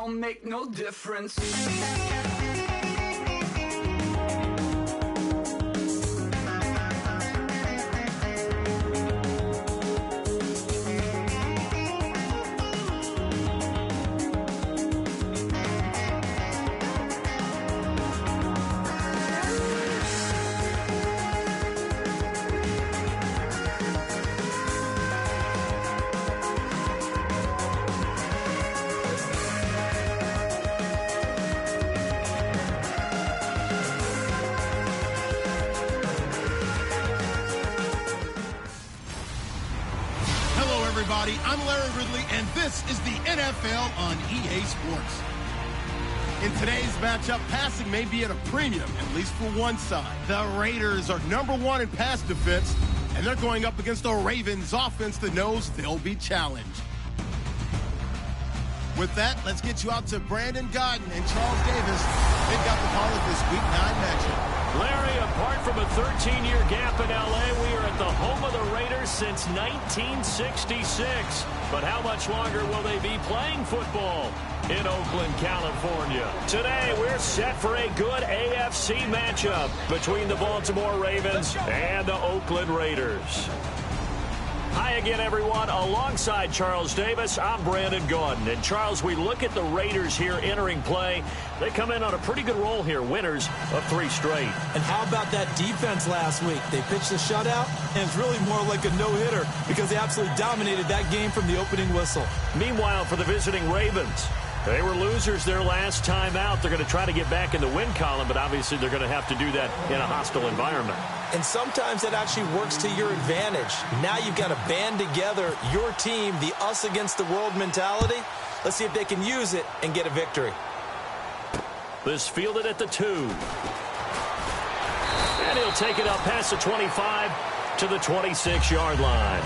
don't make no difference. I'm Larry Ridley, and this is the NFL on EA Sports. In today's matchup, passing may be at a premium, at least for one side. The Raiders are #1 in pass defense, and they're going up against the Ravens offense that knows they'll be challenged. With that, let's get you out to Brandon Godden and Charles Davis. They've got the call of this Week 9 matchup. Larry, apart from a 13-year gap in L.A., we are at the home of the Raiders since 1966. But how much longer will they be playing football in Oakland, California? Today, we're set for a good AFC matchup between the Baltimore Ravens and the Oakland Raiders. Hi again, everyone. Alongside Charles Davis, I'm Brandon Gaudin. And, Charles, we look at the Raiders here entering play. They come in on a pretty good roll here, winners of 3 straight. And how about that defense last week? They pitched a shutout, and it's really more like a no-hitter because they absolutely dominated that game from the opening whistle. Meanwhile, for the visiting Ravens, they were losers their last time out. They're going to try to get back in the win column, but obviously they're going to have to do that in a hostile environment. And sometimes that actually works to your advantage. Now you've got to band together your team, the us against the world mentality. Let's see if they can use it and get a victory. This fielded at the 2. And he'll take it up past the 25 to the 26-yard line.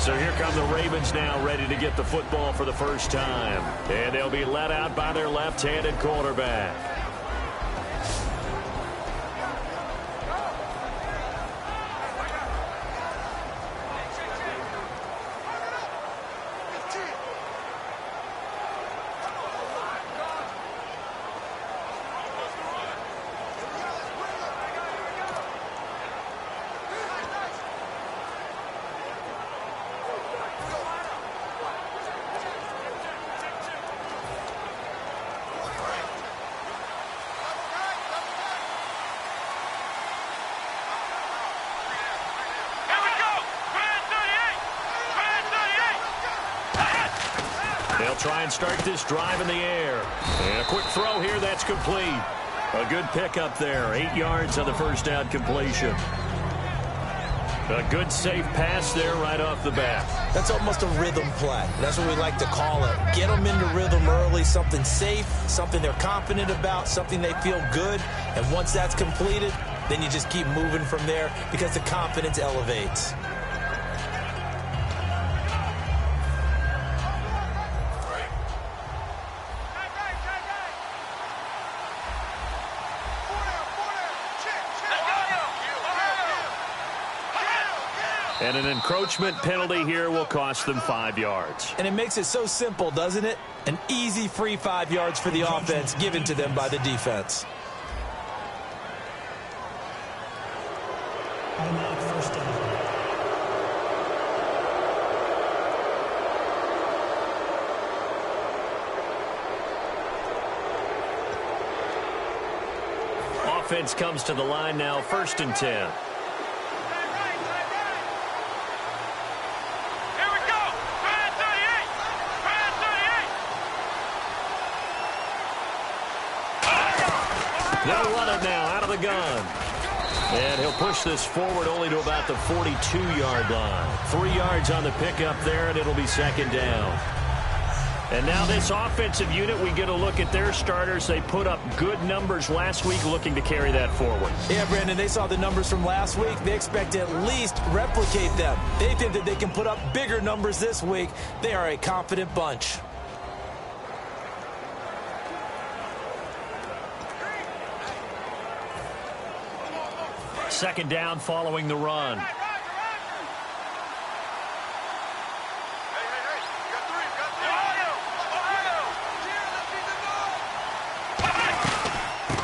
So here come the Ravens now, ready to get the football for the first time. And they'll be led out by their left-handed quarterback. They'll try and start this drive in the air. And a quick throw here, that's complete. A good pickup there, 8 yards on the first down completion. A good safe pass there right off the bat. That's almost a rhythm play. That's what we like to call it. Get them into rhythm early, something safe, something they're confident about, something they feel good. And once that's completed, then you just keep moving from there because the confidence elevates. And an encroachment penalty here will cost them 5 yards. And it makes it so simple, doesn't it? An easy free 5 yards for the offense given to them by the defense. First down. Offense comes to the line now, 1st and 10. They'll run it now out of the gun. And he'll push this forward only to about the 42-yard line. 3 yards on the pickup there, and it'll be 2nd down. And now this offensive unit, we get a look at their starters. They put up good numbers last week, looking to carry that forward. Yeah, Brandon, they saw the numbers from last week. They expect to at least replicate them. They think that they can put up bigger numbers this week. They are a confident bunch. Second down following the run.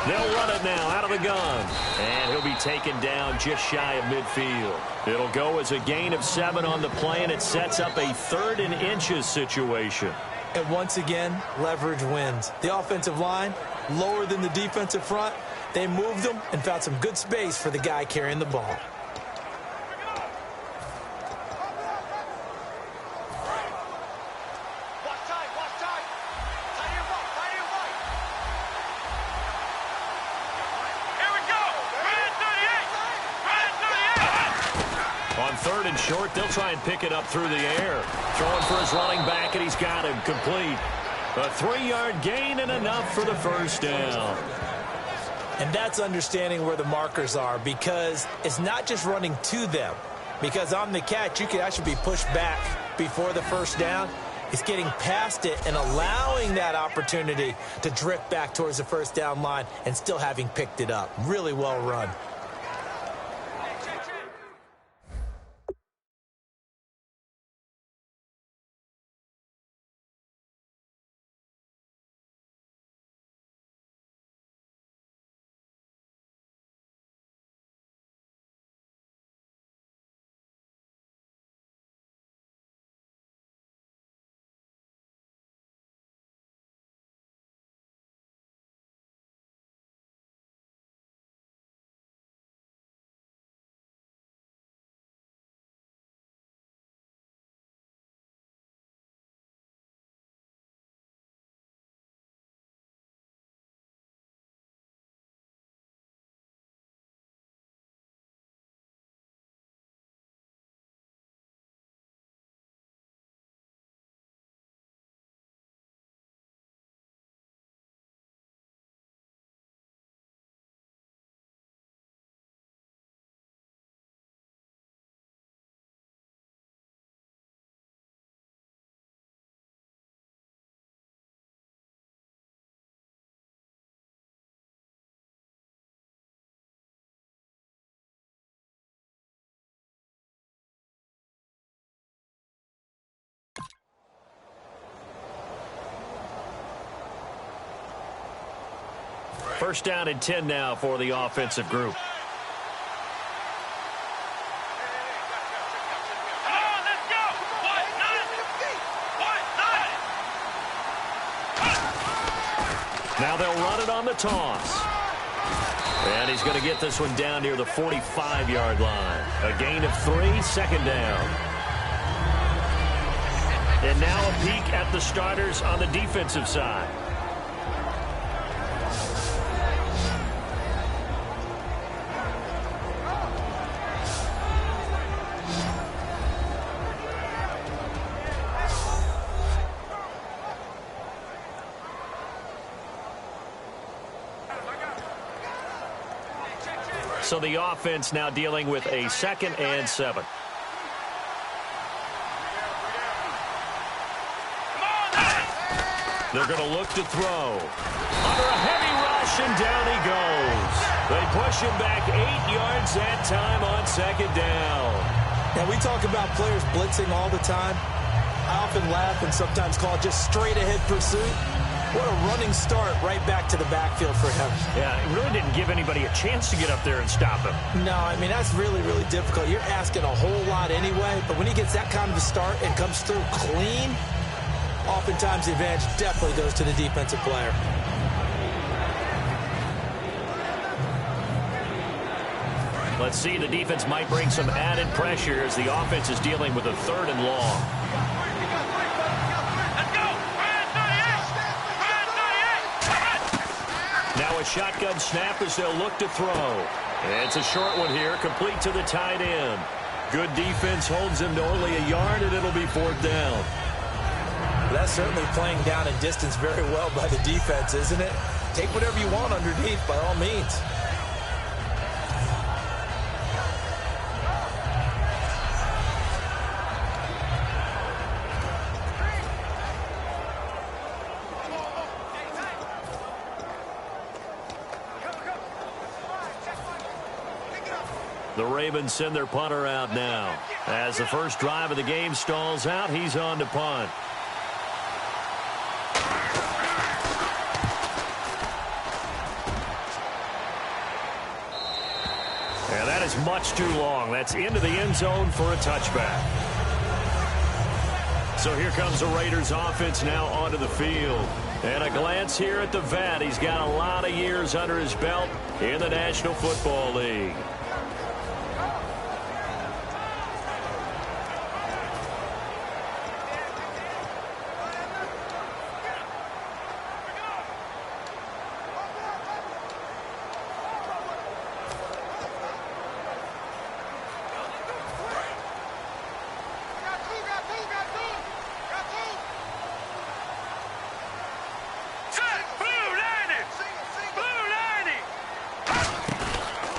They'll run it now out of the gun. And he'll be taken down just shy of midfield. It'll go as a gain of 7 on the play, and it sets up a 3rd and inches situation. And once again, leverage wins. The offensive line, lower than the defensive front. They moved them and found some good space for the guy carrying the ball. On 3rd and short, they'll try and pick it up through the air. Throwing for his running back, and he's got him complete. A 3-yard gain and enough for the first down. And that's understanding where the markers are, because it's not just running to them. Because on the catch, you can actually be pushed back before the first down. It's getting past it and allowing that opportunity to drift back towards the first down line and still having picked it up. Really well run. First down and 10 now for the offensive group. Now they'll run it on the toss. And he's going to get this one down near the 45-yard line. A gain of 3, 2nd down. And now a peek at the starters on the defensive side. So the offense now dealing with a 2nd and 7. They're going to look to throw. Under a heavy rush, and down he goes. They push him back 8 yards that time on 2nd down. Now, we talk about players blitzing all the time. I often laugh and sometimes call it just straight-ahead pursuit. What a running start right back to the backfield for him. Yeah, it really didn't give anybody a chance to get up there and stop him. No, I mean, that's really, really difficult. You're asking a whole lot anyway, but when he gets that kind of a start and comes through clean, oftentimes the advantage definitely goes to the defensive player. Let's see, the defense might bring some added pressure as the offense is dealing with a 3rd and long. Now a shotgun snap as they'll look to throw. It's a short one here, complete to the tight end. Good defense holds him to only a yard, and it'll be 4th down. That's certainly playing down in distance very well by the defense, isn't it? Take whatever you want underneath, by all means. The Ravens send their punter out now. As the first drive of the game stalls out, he's on to punt. was much too long. That's into the end zone for a touchback. So here comes the Raiders offense now onto the field. And a glance here at the vet. He's got a lot of years under his belt in the National Football League.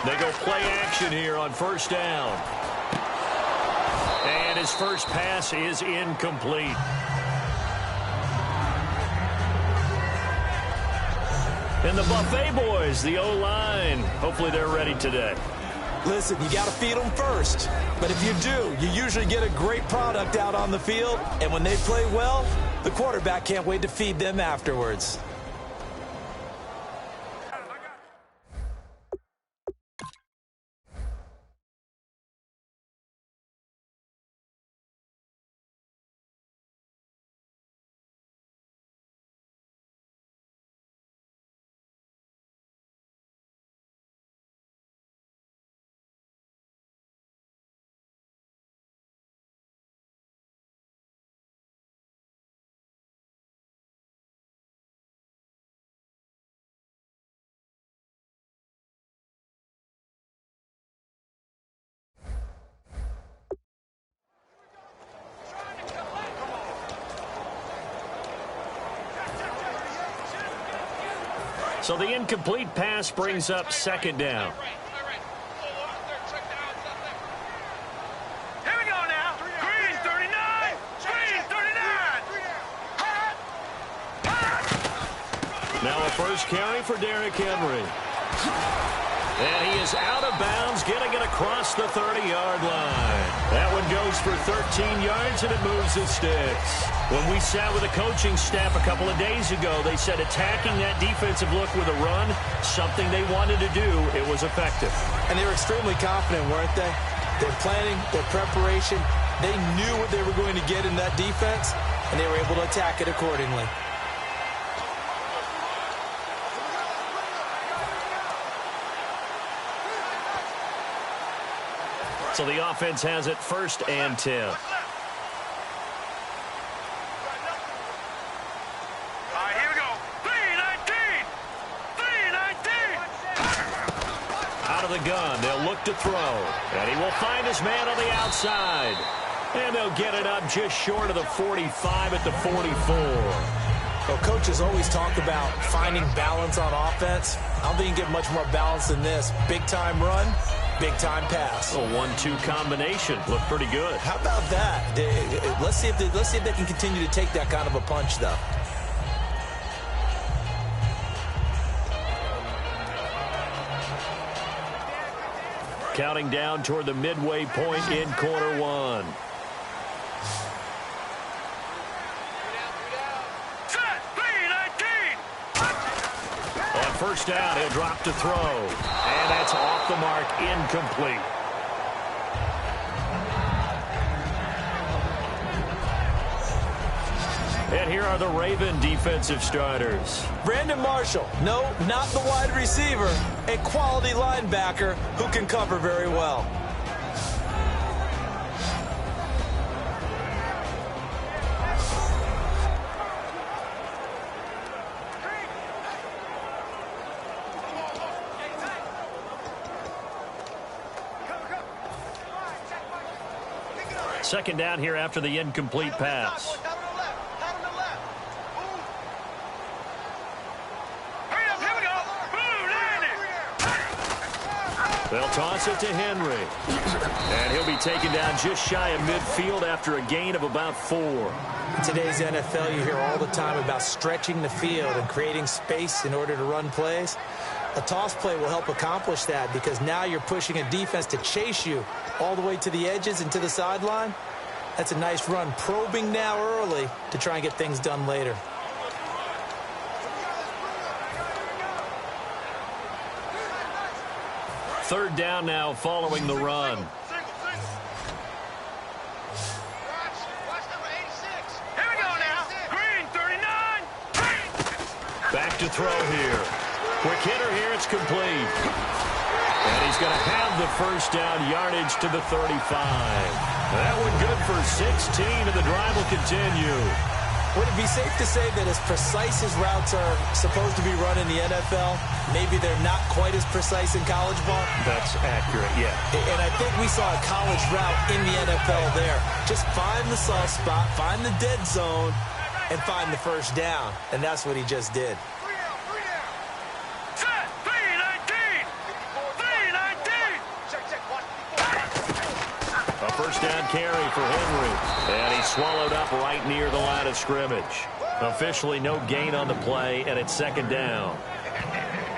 They go play action here on first down. And his first pass is incomplete. And the Buffet boys, the O-line, hopefully they're ready today. Listen, you got to feed them first. But if you do, you usually get a great product out on the field. And when they play well, the quarterback can't wait to feed them afterwards. So the incomplete pass brings up second down. Here we go now. Green 39. Green 39. Now a first carry for Derrick Henry. And he is out of bounds, getting it across the 30-yard line. That one goes for 13 yards, and it moves the sticks. When we sat with the coaching staff a couple of days ago, they said attacking that defensive look with a run, something they wanted to do, it was effective. And they were extremely confident, weren't they? Their planning, their preparation, they knew what they were going to get in that defense, and they were able to attack it accordingly. So the offense has it first and 10. All right, here we go. 3-19. 3-19. Out of the gun, they'll look to throw. And he will find his man on the outside. And they'll get it up just short of the 45 at the 44. Well, coaches always talk about finding balance on offense. I don't think you can get much more balance than this. Big-time run, big-time pass. A 1-2 combination. Looked pretty good. How about that? Let's see if they can continue to take that kind of a punch, though. Counting down toward the midway point in quarter one. On first down, he'll drop to throw. And that's off the mark, incomplete. And here are the Raven defensive starters. Brandon Marshall, no, not the wide receiver, a quality linebacker who can cover very well. Second down here after the incomplete pass. They'll toss it to Henry. And he'll be taken down just shy of midfield after a gain of about 4. In today's NFL, you hear all the time about stretching the field and creating space in order to run plays. A toss play will help accomplish that because now you're pushing a defense to chase you all the way to the edges and to the sideline. That's a nice run, probing now early to try and get things done later. third down now following the run. Here we go now. Green, 39. Back to throw here. Quick hitter here. It's complete. And he's going to have the first down, yardage to the 35. That one good for 16, and the drive will continue. Would it be safe to say that as precise as routes are supposed to be run in the NFL, maybe they're not quite as precise in college ball? That's accurate, yeah. And I think we saw a college route in the NFL there. Just find the soft spot, find the dead zone, and find the first down. And that's what he just did. Set, 319. 319. A first down carry for Henry. And he's swallowed up right near the line of scrimmage. Officially no gain on the play, and it's second down.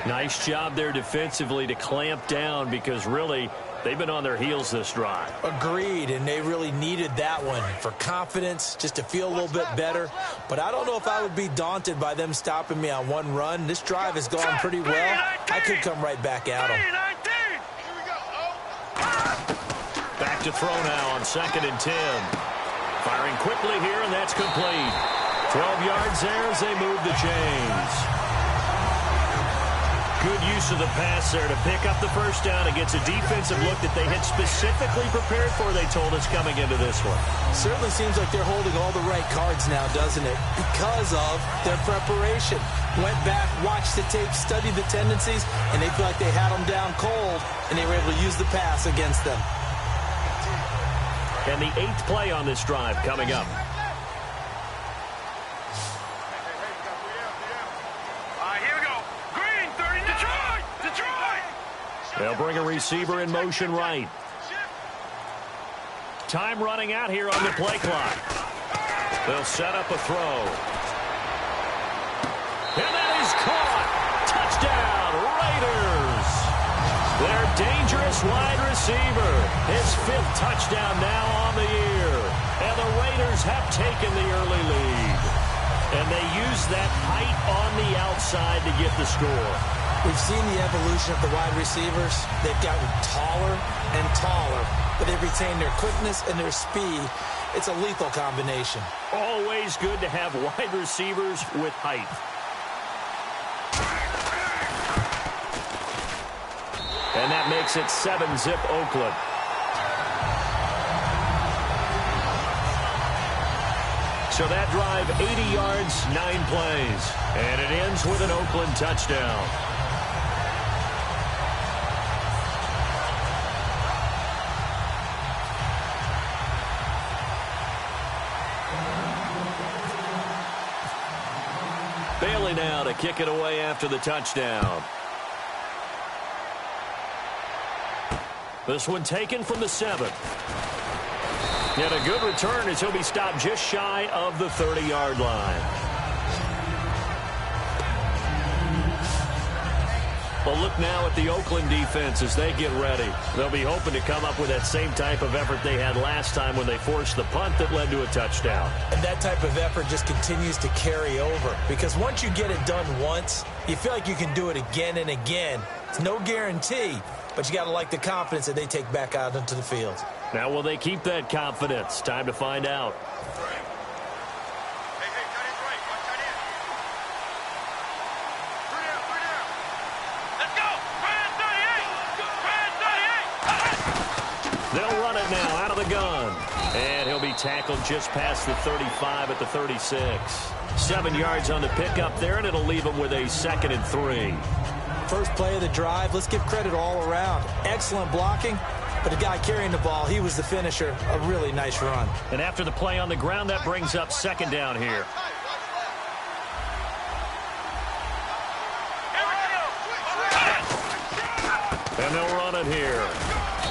Nice job there defensively to clamp down because really they've been on their heels this drive. Agreed, and they really needed that one for confidence, just to feel a little bit better. But I don't know if I would be daunted by them stopping me on one run. This drive has gone pretty well. I could come right back at them. Back to throw now on 2nd and 10. Firing quickly here, and that's complete. 12 yards there as they move the chains. Good use of the pass there to pick up the first down against a defensive look that they had specifically prepared for, they told us, coming into this one. Certainly seems like they're holding all the right cards now, doesn't it? Because of their preparation. Went back, watched the tape, studied the tendencies, and they feel like they had them down cold, and they were able to use the pass against them. And the 8th play on this drive coming up. Here we go. Green, 39. Detroit. They'll bring a receiver in motion right. Time running out here on the play clock. They'll set up a throw. And that is caught. Touchdown, Raiders. Their dangerous wide receiver. His 5th touchdown now on the year. And the Raiders have taken the early lead. And they use that height on the outside to get the score. We've seen the evolution of the wide receivers. They've gotten taller and taller, but they've retained their quickness and their speed. It's a lethal combination. Always good to have wide receivers with height. And that makes it 7-zip Oakland. So that drive, 80 yards, 9 plays. And it ends with an Oakland touchdown. Bailey now to kick it away after the touchdown. This one taken from the 7. And a good return as he'll be stopped just shy of the 30-yard line. Well, look now at the Oakland defense as they get ready. They'll be hoping to come up with that same type of effort they had last time when they forced the punt that led to a touchdown. And that type of effort just continues to carry over. Because once you get it done once, you feel like you can do it again and again. It's no guarantee, but you got to like the confidence that they take back out into the field. Now, will they keep that confidence? Time to find out. They'll run it now out of the gun. And he'll be tackled just past the 35 at the 36. 7 yards on the pickup there, and it'll leave him with a 2nd and 3. First play of the drive, let's give credit all around. Excellent blocking, but the guy carrying the ball, he was the finisher. A really nice run. And after the play on the ground, that brings up 2nd down here. And they'll run it here.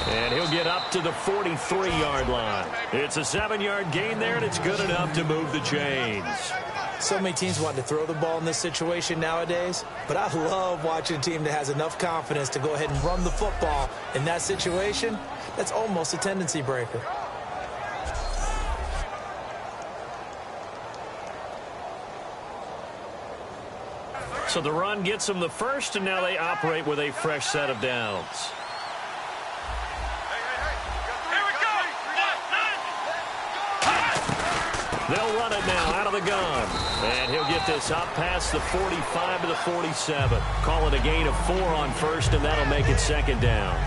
And he'll get up to the 43-yard line. It's a 7-yard gain there, and it's good enough to move the chains. So many teams want to throw the ball in this situation nowadays, but I love watching a team that has enough confidence to go ahead and run the football. In that situation, that's almost a tendency breaker. So the run gets them the first, and now they operate with a fresh set of downs. They'll run it now out of the gun. And he'll get this up past the 45 to the 47. Call it a gain of 4 on first, and that'll make it second down.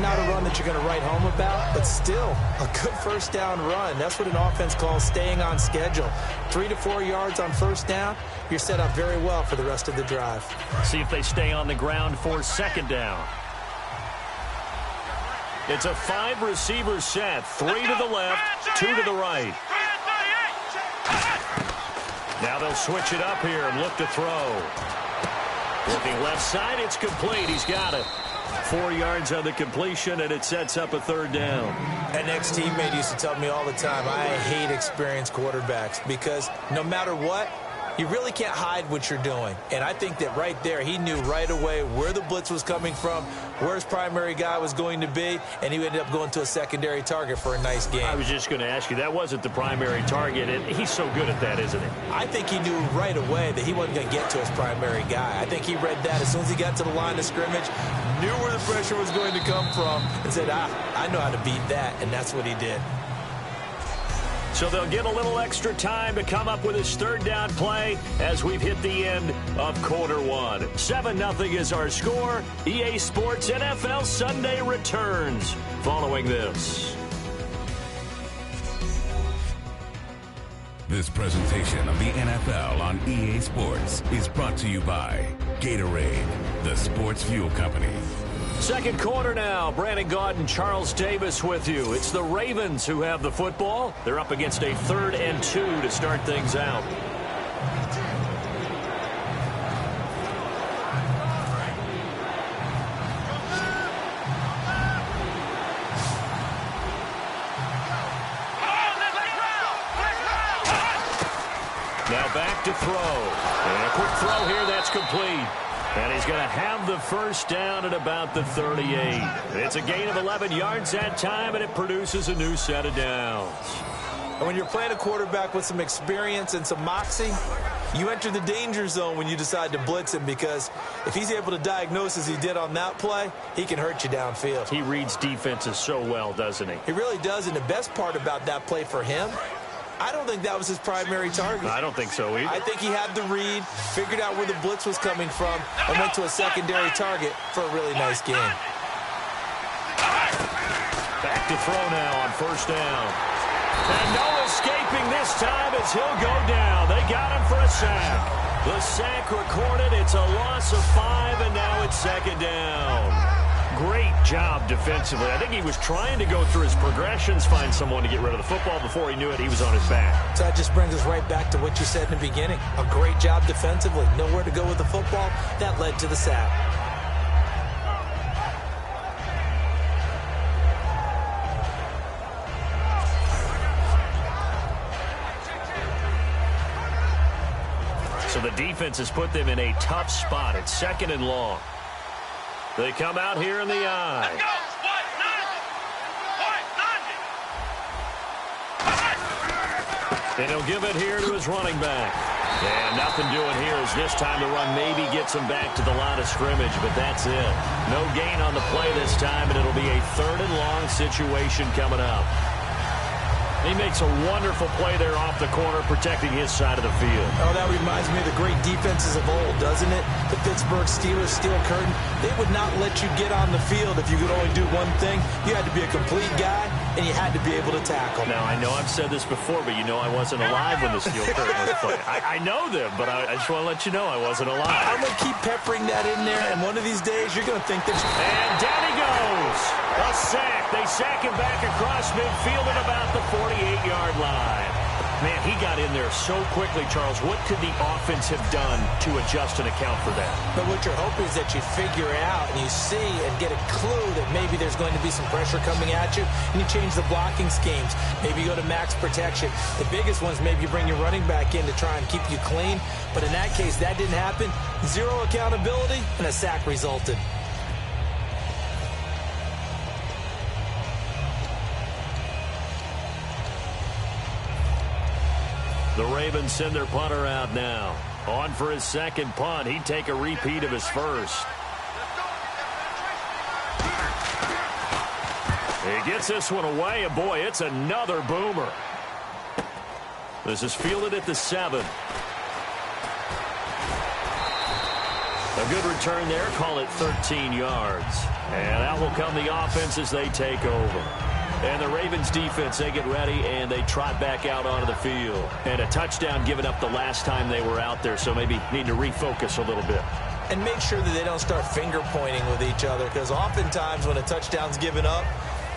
Not a run that you're going to write home about, but still a good first down run. That's what an offense calls staying on schedule. 3 to 4 yards on first down, you're set up very well for the rest of the drive. See if they stay on the ground for second down. It's a 5-receiver set. 3 to the left, 2 to the right. Now they'll switch it up here and look to throw. Looking left side, it's complete. He's got it. 4 yards on the completion, and it sets up a third down. An ex-teammate used to tell me all the time, I hate experienced quarterbacks because no matter what, you really can't hide what you're doing. And I think that right there, he knew right away where the blitz was coming from, where his primary guy was going to be, and he ended up going to a secondary target for a nice game. I was just going to ask you, that wasn't the primary target, and he's so good at that, isn't he? I think he knew right away that he wasn't going to get to his primary guy. I think he read that as soon as he got to the line of scrimmage, knew where the pressure was going to come from, and said, I know how to beat that, and that's what he did. So they'll get a little extra time to come up with his third down play as we've hit the end of quarter one. 7-0 is our score. EA Sports NFL Sunday returns following this. This presentation of the NFL on EA Sports is brought to you by Gatorade, the sports fuel company. Second quarter now. Brandon Gaudin, Charles Davis with you. It's the Ravens who have the football. They're up against a 3rd and 2 to start things out. Now back to throw. And a quick throw here. That's complete. And he's going to have the first down at about the 38. It's a gain of 11 yards that time, and it produces a new set of downs. And when you're playing a quarterback with some experience and some moxie, you enter the danger zone when you decide to blitz him, because if he's able to diagnose as he did on that play, he can hurt you downfield. He reads defenses so well, doesn't he? He really does, and the best part about that play for him, I don't think that was his primary target. I don't think so either. I think he had the read, figured out where the blitz was coming from, and went to a secondary target for a really nice game. Back to throw now on first down. And no escaping this time as he'll go down. They got him for a sack. The sack recorded. It's a loss of 5, and now it's second down. Great job defensively. I think he was trying to go through his progressions, find someone to get rid of the football. Before he knew it, he was on his back. So that just brings us right back to what you said in the beginning. A great job defensively. Nowhere to go with the football. That led to the sack. So the defense has put them in a tough spot. It's 2nd and long. They come out here in the eye. And he'll give it here to his running back. And nothing doing here as this time the run maybe gets him back to the line of scrimmage, but that's it. No gain on the play this time, and it'll be a 3rd and long situation coming up. He makes a wonderful play there off the corner, protecting his side of the field. Oh, that reminds me of the great defenses of old, doesn't it? The Pittsburgh Steelers, steel curtain. They would not let you get on the field if you could only do one thing. You had to be a complete guy, and you had to be able to tackle. Now, I know I've said this before, but you know I wasn't alive when the steel curtain was played. I know them, but I just want to let you know I wasn't alive. I'm going to keep peppering that in there, and one of these days you're going to think that... And down he goes. A sack. They sack him back across midfield at about the 48-yard line. Man, he got in there so quickly, Charles. What could the offense have done to adjust and account for that? But what you're hoping is that you figure it out and you see and get a clue that maybe there's going to be some pressure coming at you, and you change the blocking schemes. Maybe you go to max protection. The biggest ones, maybe you bring your running back in to try and keep you clean. But in that case, that didn't happen. Zero accountability, and a sack resulted. The Ravens send their punter out now. On for his second punt. He'd take a repeat of his first. He gets this one away, and boy, it's another boomer. This is fielded at the 7. A good return there. Call it 13 yards. And out will come the offense as they take over. And the Ravens defense, they get ready, and they trot back out onto the field. And a touchdown given up the last time they were out there, so maybe need to refocus a little bit. And make sure that they don't start finger-pointing with each other, because oftentimes when a touchdown's given up,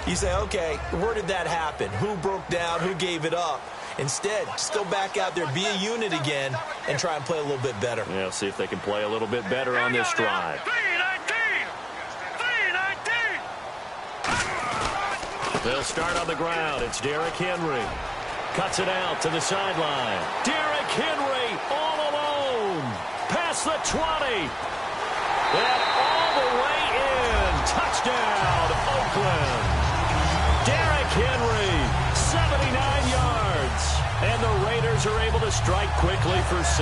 you say, okay, where did that happen? Who broke down? Who gave it up? Instead, just go back out there, be a unit again, and try and play a little bit better. Yeah, see if they can play a little bit better on this drive. They'll start on the ground. It's Derrick Henry. Cuts it out to the sideline. Derrick Henry all alone. Past the 20. And all the way in. Touchdown, Oakland. Derrick Henry, 79 yards. And the Raiders are able to strike quickly for 6.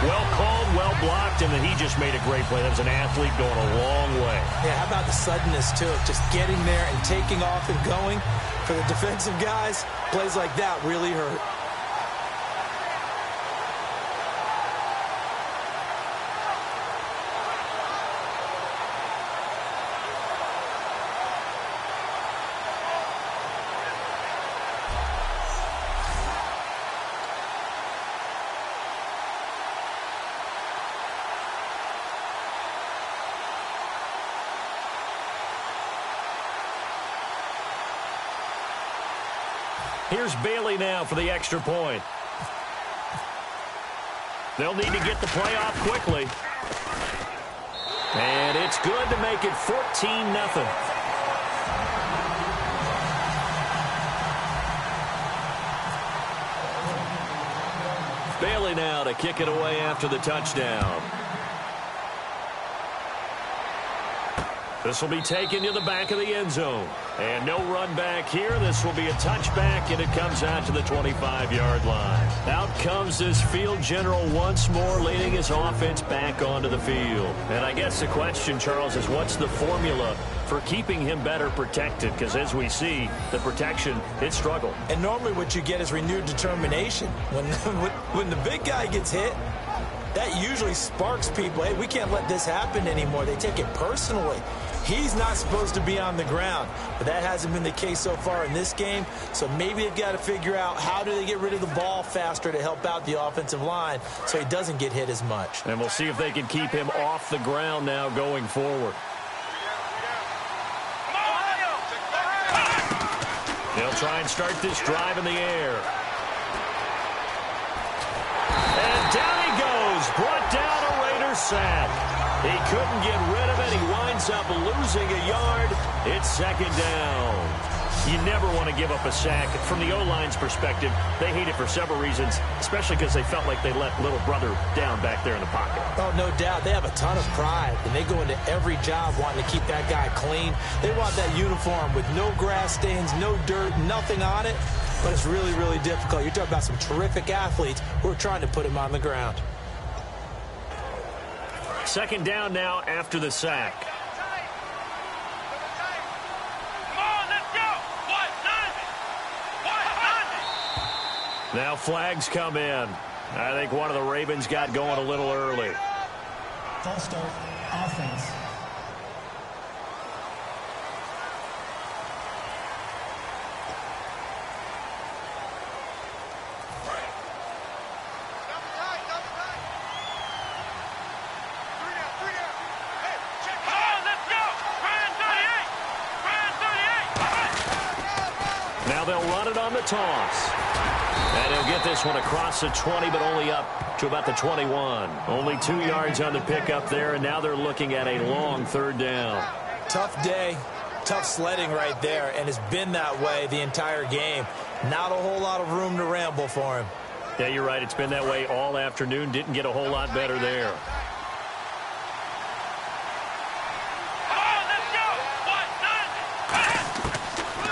Well called, well blocked, and then he just made a great play. That was an athlete going a long way. Yeah, how about the suddenness, too? Just getting there and taking off and going. For the defensive guys, plays like that really hurt. Here's Bailey now for the extra point. They'll need to get the play off quickly. And it's good to make it 14-0. Bailey now to kick it away after the touchdown. This will be taken to the back of the end zone. And no run back here. This will be a touchback, and it comes out to the 25-yard line. Out comes this field general once more, leading his offense back onto the field. And I guess the question, Charles, is what's the formula for keeping him better protected? Because as we see, the protection, it struggled. And normally what you get is renewed determination. When the big guy gets hit, that usually sparks people. Hey, we can't let this happen anymore. They take it personally. He's not supposed to be on the ground, but that hasn't been the case so far in this game. So maybe they've got to figure out how do they get rid of the ball faster to help out the offensive line so he doesn't get hit as much. And we'll see if they can keep him off the ground now going forward. They'll try and start this drive in the air. And down he goes, brought down a Raider sack. He couldn't get rid of it. He winds up losing a yard. It's second down. You never want to give up a sack. From the O-line's perspective, they hate it for several reasons, especially because they felt like they let little brother down back there in the pocket. Oh, no doubt. They have a ton of pride, and they go into every job wanting to keep that guy clean. They want that uniform with no grass stains, no dirt, nothing on it. But it's really, really difficult. You're talking about some terrific athletes who are trying to put him on the ground. Second down now after the sack. Now flags come in. I think one of the Ravens got going a little early. False start, offense. Now they'll run it on the toss. And he'll get this one across the 20, but only up to about the 21. Only 2 yards on the pickup there, and now they're looking at a long third down. Tough day, tough sledding right there, and it's been that way the entire game. Not a whole lot of room to ramble for him. Yeah, you're right. It's been that way all afternoon. Didn't get a whole lot better there.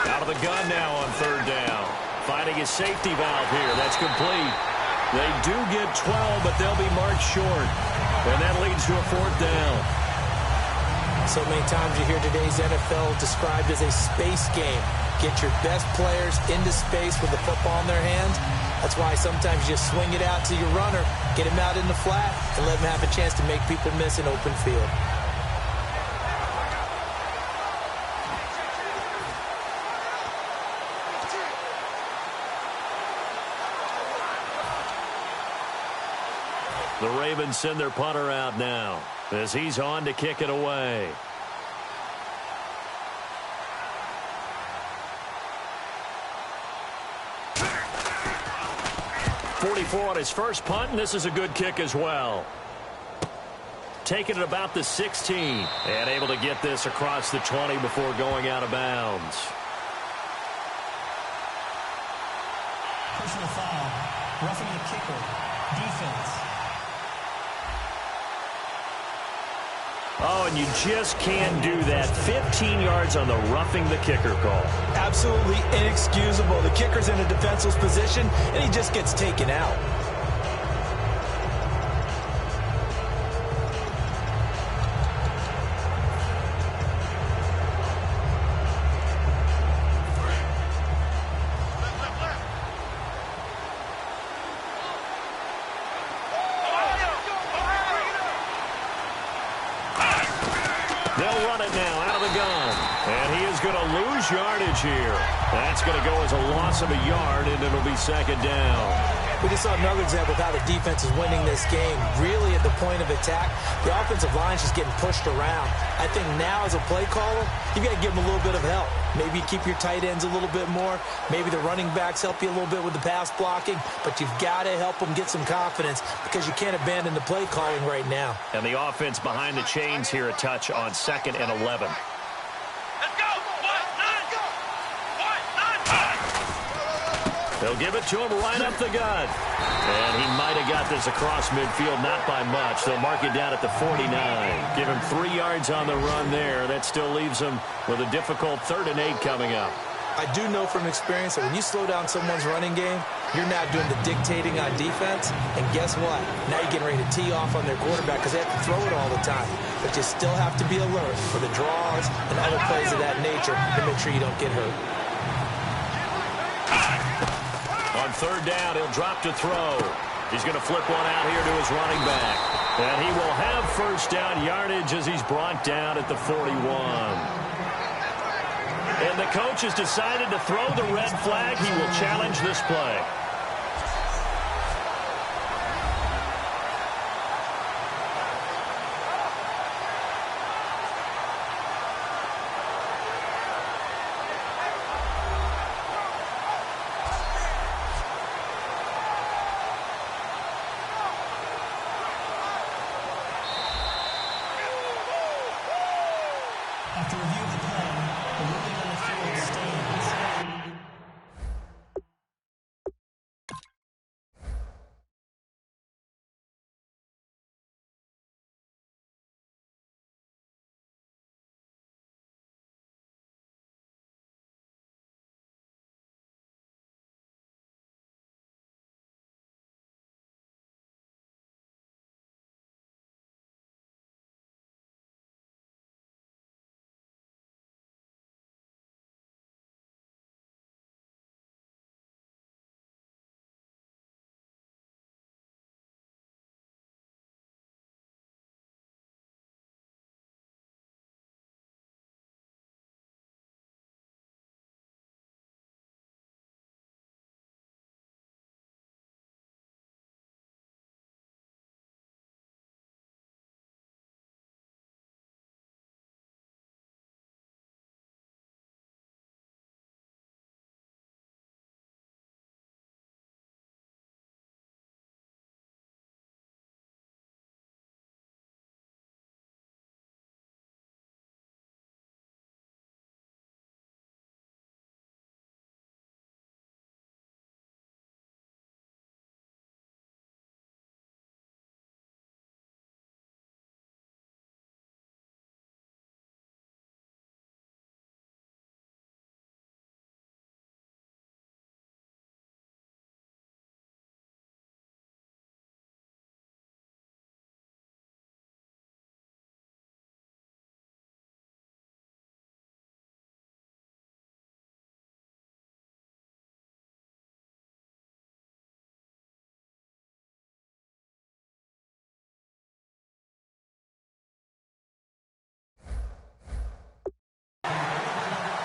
Out of the gun now on third down. Finding his safety valve here. That's complete. They do get 12, but they'll be marked short. And that leads to a fourth down. So many times you hear today's NFL described as a space game. Get your best players into space with the football in their hands. That's why sometimes you just swing it out to your runner, get him out in the flat, and let him have a chance to make people miss an open field. The Ravens send their punter out now as he's on to kick it away. .44 on his first punt, and this is a good kick as well. Taking it about the 16 and able to get this across the 20 before going out of bounds. Personal foul. Roughing the kicker. Defense. Oh, and you just can't do that. 15 yards on the roughing the kicker call. Absolutely inexcusable. The kicker's in a defenseless position, and he just gets taken out. They'll run it now out of the gun. And he is going to lose yardage here. That's going to go as a loss of a yard, and it'll be second down. We just saw another example of how the defense is winning this game. Really at the point of attack, the offensive line's just getting pushed around. I think now as a play caller, you've got to give them a little bit of help. Maybe keep your tight ends a little bit more. Maybe the running backs help you a little bit with the pass blocking. But you've got to help them get some confidence because you can't abandon the play calling right now. And the offense behind the chains here a touch on 2nd and 11. Let's go! They'll give it to him right up the gut. And he might have got this across midfield, not by much. They'll mark it down at the 49. Give him 3 yards on the run there. That still leaves him with a difficult 3rd and 8 coming up. I do know from experience that when you slow down someone's running game, you're now doing the dictating on defense. And guess what? Now you're getting ready to tee off on their quarterback because they have to throw it all the time. But you still have to be alert for the draws and other plays of that nature to make sure you don't get hurt. On 3rd down, he'll drop to throw. He's going to flip one out here to his running back. And he will have first down yardage as he's brought down at the 41. And the coach has decided to throw the red flag. He will challenge this play.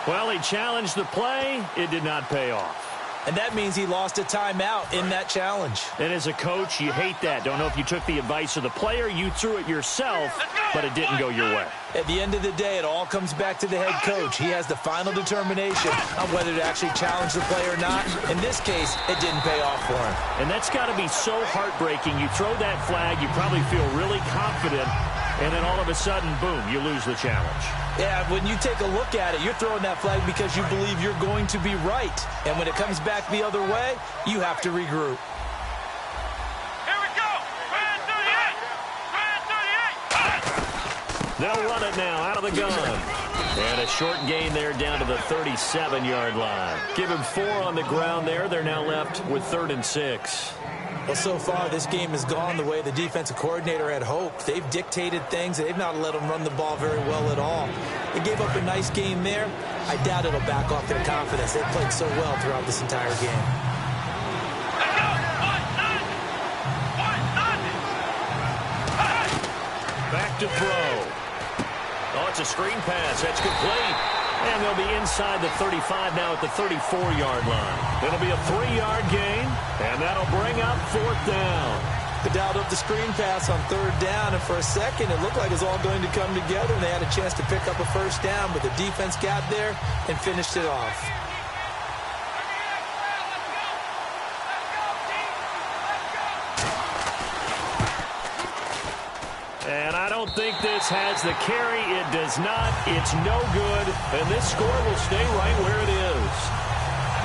Well, he challenged the play. It did not pay off. And that means he lost a timeout in that challenge. And as a coach, you hate that. Don't know if you took the advice of the player, you threw it yourself, but it didn't go your way. At the end of the day, it all comes back to the head coach. He has the final determination on whether to actually challenge the play or not. In this case, it didn't pay off for him. And that's got to be so heartbreaking. You throw that flag, you probably feel really confident, and then all of a sudden, boom, you lose the challenge. Yeah, when you take a look at it, you're throwing that flag because you believe you're going to be right. And when it comes back the other way, you have to regroup. Here we go. Grand 38. They'll run it now out of the gun. And a short gain there down to the 37-yard line. Give him 4 on the ground there. They're now left with 3rd and 6. Well, so far, this game has gone the way the defensive coordinator had hoped. They've dictated things. They've not let them run the ball very well at all. They gave up a nice game there. I doubt it'll back off their confidence. They've played so well throughout this entire game. Back to throw. Oh, it's a screen pass. That's complete. And they'll be inside the 35 now at the 34-yard line. It'll be a 3-yard gain, and that'll bring up 4th down. They dialed up the screen pass on 3rd down, and for a second it looked like it was all going to come together, and they had a chance to pick up a 1st down, but the defense got there and finished it off. And I don't think this has the carry. It does not. It's no good. And this score will stay right where it is.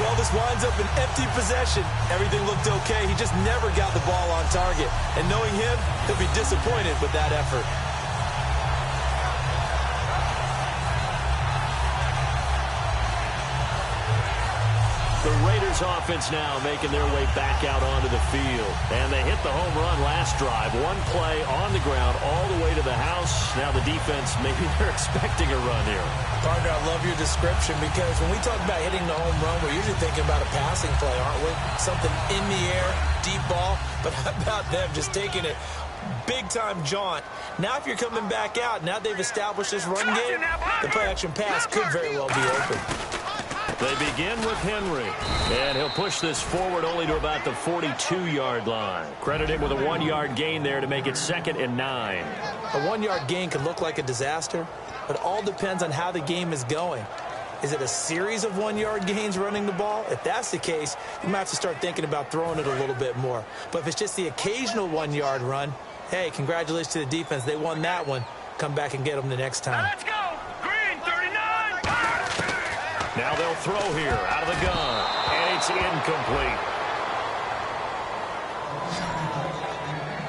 Well, this winds up an empty possession. Everything looked okay. He just never got the ball on target. And knowing him, he'll be disappointed with that effort. The Raiders offense now making their way back out onto the field. And they hit the home run last drive. One play on the ground all the way to the house. Now the defense, maybe they're expecting a run here. Partner, I love your description because when we talk about hitting the home run, we're usually thinking about a passing play, aren't we? Something in the air, deep ball. But how about them just taking it big-time jaunt? Now if you're coming back out, now they've established this run game, the play-action pass could very well be open. They begin with Henry, and he'll push this forward only to about the 42-yard line. Credit him with a 1-yard gain there to make it 2nd and 9. A 1-yard gain can look like a disaster, but it all depends on how the game is going. Is it a series of 1-yard gains running the ball? If that's the case, you might have to start thinking about throwing it a little bit more. But if it's just the occasional 1-yard run, hey, congratulations to the defense. They won that one. Come back and get them the next time. Let's go. Green 39. Now they'll throw here out of the gun, and it's incomplete.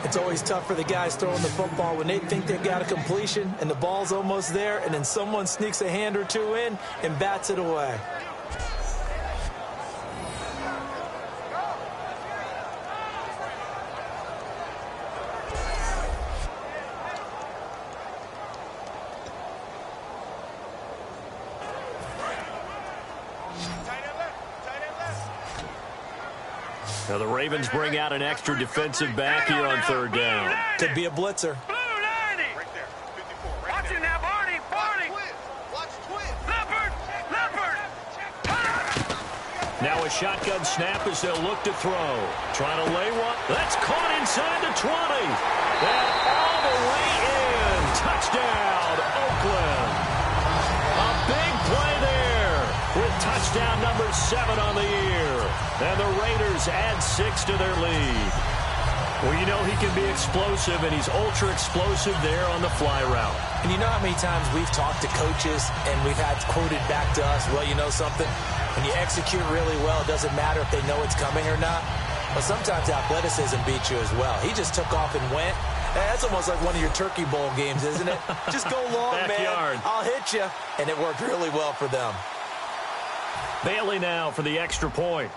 It's always tough for the guys throwing the football when they think they've got a completion and the ball's almost there, and then someone sneaks a hand or two in and bats it away. Now the Ravens bring out an extra defensive back here on 3rd down. Could be a blitzer. Blue 90. Right there. 54. Right Watch it now, Barney. Barney. Watch twin. Leopard. Leopard. Now a shotgun snap as they'll look to throw. Trying to lay one. That's caught inside the 20. And all the way in. Touchdown, Oakland. A big play there with touchdown number 7 on the year. And the Raiders add 6 to their lead. Well, you know he can be explosive, and he's ultra-explosive there on the fly route. And you know how many times we've talked to coaches and we've had quoted back to us, well, you know something? When you execute really well, it doesn't matter if they know it's coming or not. But sometimes athleticism beats you as well. He just took off and went. That's almost like one of your Turkey Bowl games, isn't it? Just go long, Backyard. man. I'll hit you. And it worked really well for them. Bailey now for the extra point.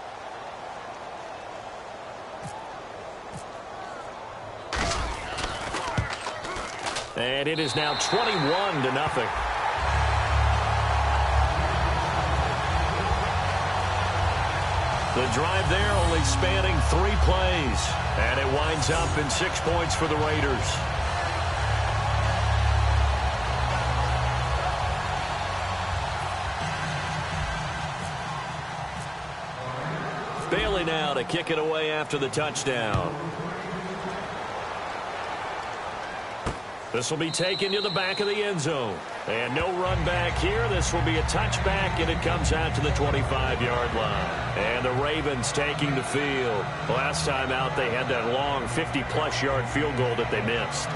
And it is now 21-0. The drive there only spanning 3 plays. And it winds up in 6 points for the Raiders. Bailey now to kick it away after the touchdown. This will be taken to the back of the end zone. And no run back here. This will be a touchback, and it comes out to the 25-yard line. And the Ravens taking the field. Last time out, they had that long 50-plus yard field goal that they missed.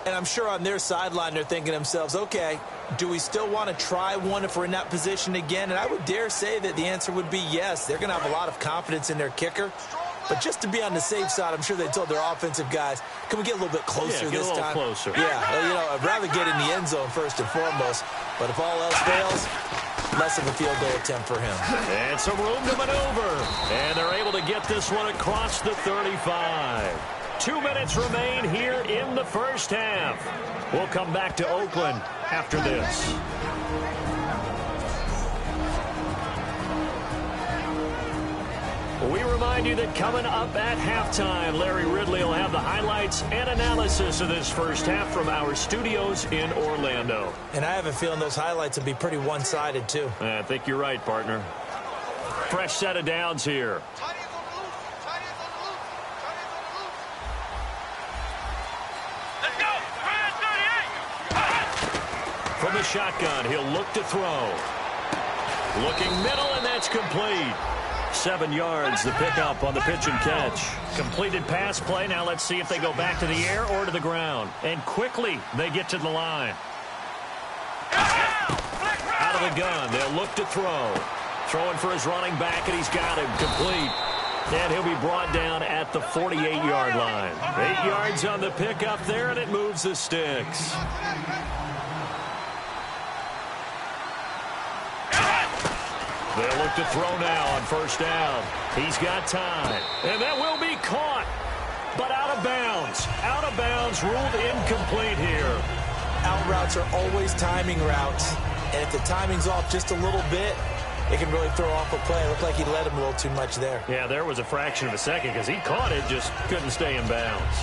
And I'm sure on their sideline they're thinking to themselves, okay, do we still want to try one if we're in that position again? And I would dare say that the answer would be yes. They're going to have a lot of confidence in their kicker. But just to be on the safe side, I'm sure they told their offensive guys, can we get a little bit closer this time? Closer. Yeah, you know, I'd rather get in the end zone first and foremost. But if all else fails, less of a field goal attempt for him. And some room to maneuver. And they're able to get this one across the 35. 2 minutes remain here in the first half. We'll come back to Oakland after this. We remind you that coming up at halftime, Larry Ridley will have the highlights and analysis of this first half from our studios in Orlando. And I have a feeling those highlights will be pretty one-sided, too. I think you're right, partner. Fresh set of downs here. From the shotgun, he'll look to throw. Looking middle, and that's complete. 7 yards, the pickup on the pitch and catch. Completed pass play. Now let's see if they go back to the air or to the ground. And quickly, they get to the line. Out of the gun, they'll look to throw. Throwing for his running back, and he's got him. Complete. And he'll be brought down at the 48-yard line. 8 yards on the pickup there, and it moves the sticks. They'll look to throw now on first down. He's got time. And that will be caught. But out of bounds. Out of bounds, ruled incomplete here. Out routes are always timing routes. And if the timing's off just a little bit, it can really throw off a play. It looked like he led him a little too much there. Yeah, there was a fraction of a second because he caught it, just couldn't stay in bounds.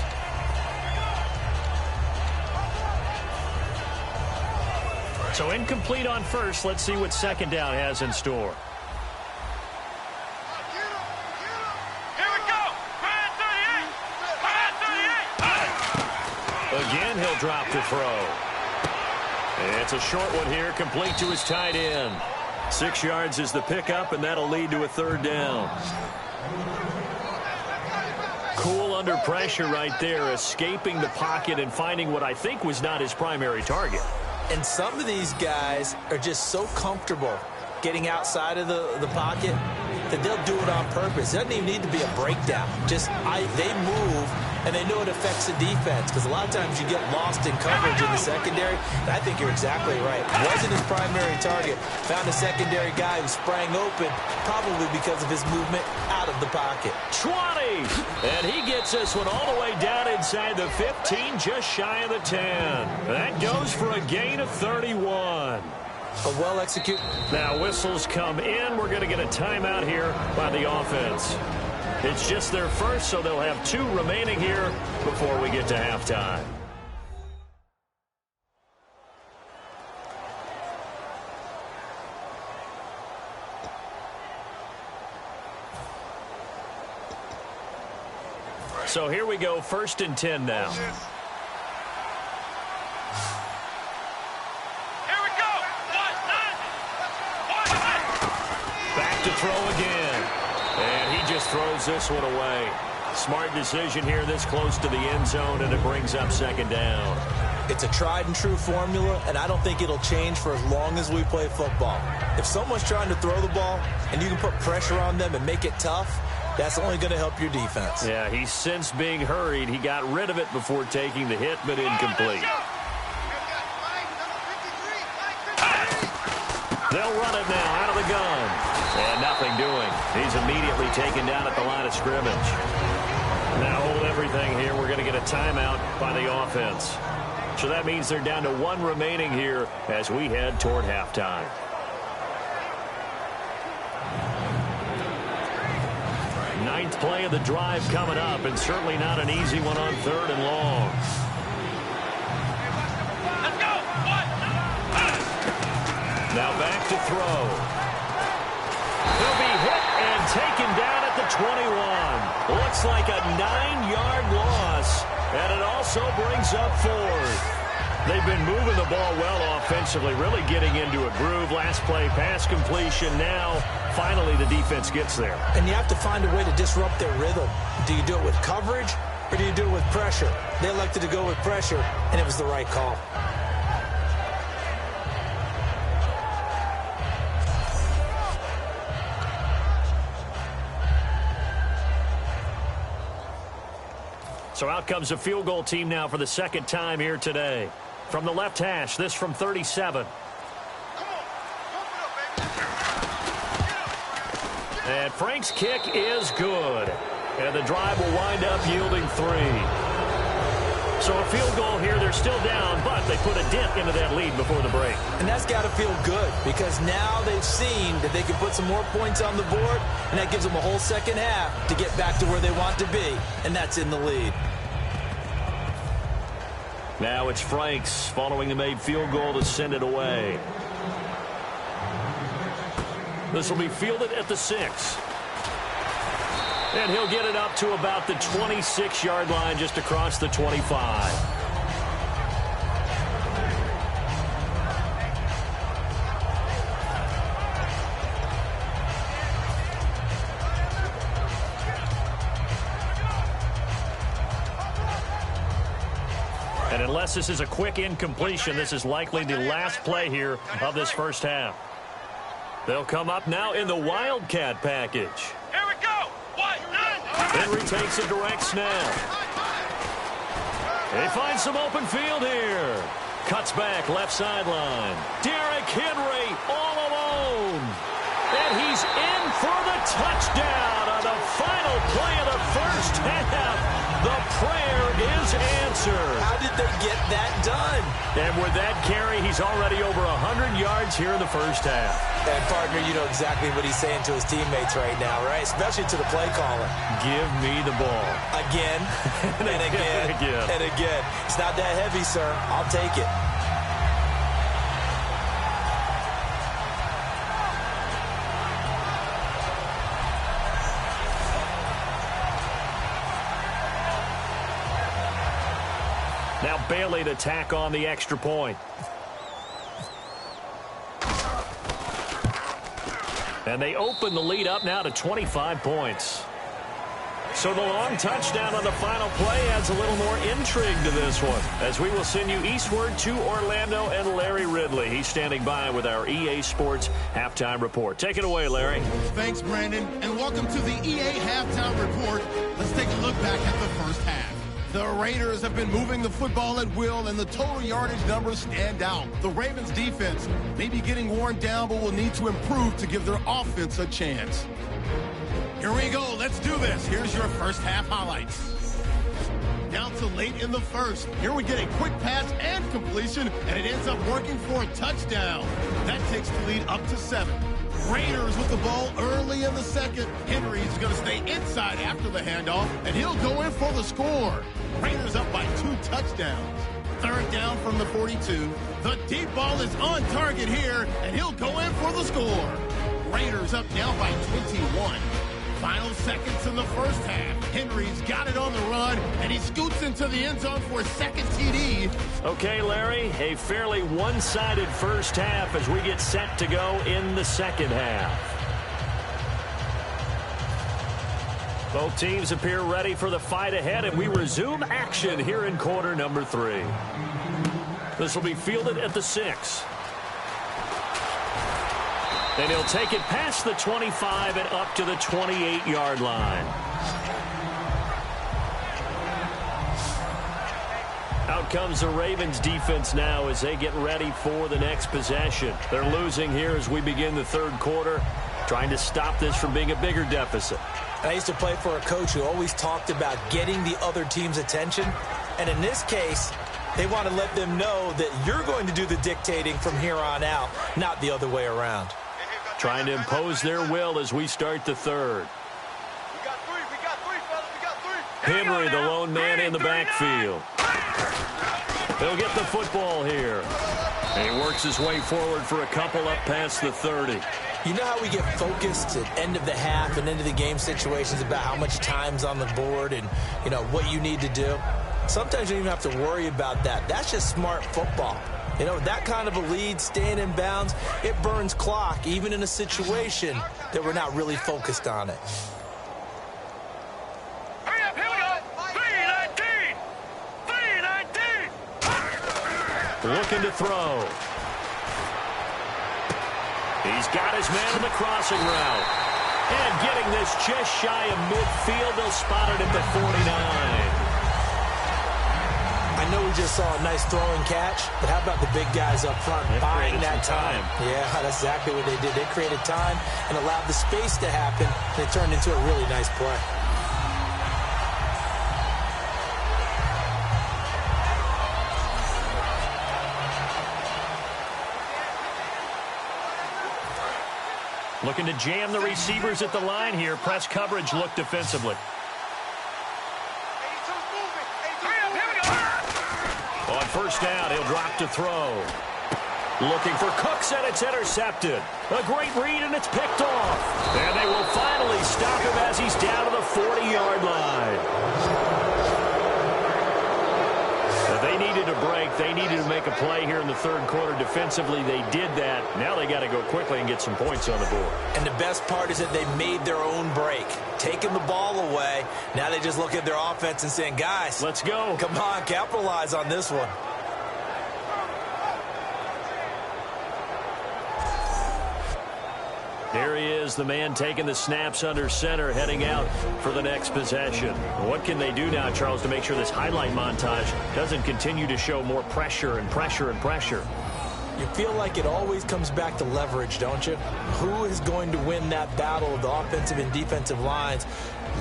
So incomplete on first. Let's see what second down has in store. Here we go. 38. Again, he'll drop to throw. It's a short one here, complete to his tight end. 6 yards is the pickup, and that'll lead to a third down. Cool under pressure right there, escaping the pocket and finding what I think was not his primary target. And some of these guys are just so comfortable getting outside of the pocket that they'll do it on purpose. It doesn't even need to be a breakdown. Just they move, and they know it affects the defense because a lot of times you get lost in coverage in the secondary. And I think you're exactly right. Wasn't his primary target. Found a secondary guy who sprang open, probably because of his movement out of the pocket. 20! And he gets this one all the way down inside the 15, just shy of the 10. That goes for a gain of 31. A well-executed. Now whistles come in. We're going to get a timeout here by the offense. It's just their first, so they'll have 2 remaining here before we get to halftime. So here we go, 1st and 10 now. To throw again. And he just throws this one away. Smart decision here this close to the end zone, and it brings up second down. It's a tried and true formula, and I don't think it'll change for as long as we play football. If someone's trying to throw the ball and you can put pressure on them and make it tough, That's only going to help your defense. Yeah, he's since being hurried. He got rid of it before taking the hit, but incomplete. They'll run it now out of the gun. And nothing doing. He's immediately taken down at the line of scrimmage. Now hold everything here. We're going to get a timeout by the offense. So that means they're down to 1 remaining here as we head toward halftime. Ninth play of the drive coming up, and certainly not an easy one on 3rd and long. Let's go. Now back to throw. He'll be hit and taken down at the 21. Looks like a 9-yard loss, and it also brings up 4th. They've been moving the ball well offensively, really getting into a groove. Last play, pass completion. Now, finally, the defense gets there. And you have to find a way to disrupt their rhythm. Do you do it with coverage, or do you do it with pressure? They elected to go with pressure, and it was the right call. So out comes a field goal team now for the 2nd time here today. From the left hash, this from 37. And Frank's kick is good. And the drive will wind up yielding 3. So a field goal here. They're still down, but they put a dent into that lead before the break. And that's got to feel good because now they've seen that they can put some more points on the board, and that gives them a whole second half to get back to where they want to be, and that's in the lead. Now it's Franks following the made field goal to send it away. This will be fielded at the 6. And he'll get it up to about the 26-yard line just across the 25. And unless this is a quick incompletion, this is likely the last play here of this first half. They'll come up now in the Wildcat package. Here we go. Henry takes a direct snap. They find some open field here. Cuts back left sideline. Derrick Henry all alone. And he's in for the touchdown on the final play of the first half. The prayer is answered. How did they get that done? And with that carry, he's already over 100 yards here in the first half. And, partner, you know exactly what he's saying to his teammates right now, right? Especially to the play caller. Give me the ball. Again, and again, and again. It's not that heavy, sir. I'll take it. Now Bailey to tack on the extra point. And they open the lead up now to 25 points. So the long touchdown on the final play adds a little more intrigue to this one, as we will send you eastward to Orlando and Larry Ridley. He's standing by with our EA Sports Halftime Report. Take it away, Larry. Thanks, Brandon, and welcome to the EA Halftime Report. Let's take a look back at the first half. The Raiders have been moving the football at will, and the total yardage numbers stand out. The Ravens' defense may be getting worn down, but will need to improve to give their offense a chance. Here we go. Let's do this. Here's your first half highlights. Down to late in the first. Here we get a quick pass and completion, and it ends up working for a touchdown. That takes the lead up to 7. Raiders with the ball early in the second. Henry's going to stay inside after the handoff, and he'll go in for the score. Raiders up by 2 touchdowns. Third down from the 42. The deep ball is on target here, and he'll go in for the score. Raiders up now by 21. Final seconds in the first half. Henry's got it on the run, and he scoots into the end zone for a second TD. Okay, Larry, a fairly one-sided first half as we get set to go in the second half. Both teams appear ready for the fight ahead, and we resume action here in quarter number 3. This will be fielded at the 6. And he'll take it past the 25 and up to the 28-yard line. Out comes the Ravens defense now as they get ready for the next possession. They're losing here as we begin the third quarter, trying to stop this from being a bigger deficit. I used to play for a coach who always talked about getting the other team's attention. And in this case, they want to let them know that you're going to do the dictating from here on out, not the other way around. Trying to impose their will as we start the third. We got three, fellas. We got three. Henry, the lone man in the backfield. He'll get the football here. And he works his way forward for a couple up past the 30. You know how we get focused at end of the half and end of the game situations about how much time's on the board and, you know, what you need to do? Sometimes you don't even have to worry about that. That's just smart football. You know, that kind of a lead, staying in bounds, it burns clock, even in a situation that we're not really focused on it. Hurry up, here we go. 3-19. 3-19. Looking to throw. He's got his man on the crossing route. And getting this just shy of midfield, they'll spot it at the 49. I know we just saw a nice throwing catch, but how about the big guys up front buying that time? Yeah, that's exactly what they did. They created time and allowed the space to happen, and it turned into a really nice play. Looking to jam the receivers at the line here. Press coverage look defensively. On first down, he'll drop to throw. Looking for Cooks, and it's intercepted. A great read, and it's picked off. And they will finally stop him as he's down to the 40-yard line. They needed a break. They needed to make a play here in the third quarter. Defensively, they did that. Now they got to go quickly and get some points on the board. And the best part is that they made their own break, taking the ball away. Now they just look at their offense and saying, guys, let's go. Come on, capitalize on this one. There he is, the man taking the snaps under center, heading out for the next possession. What can they do now, Charles, to make sure this highlight montage doesn't continue to show more pressure and pressure and pressure? You feel like it always comes back to leverage, don't you? Who is going to win that battle of the offensive and defensive lines?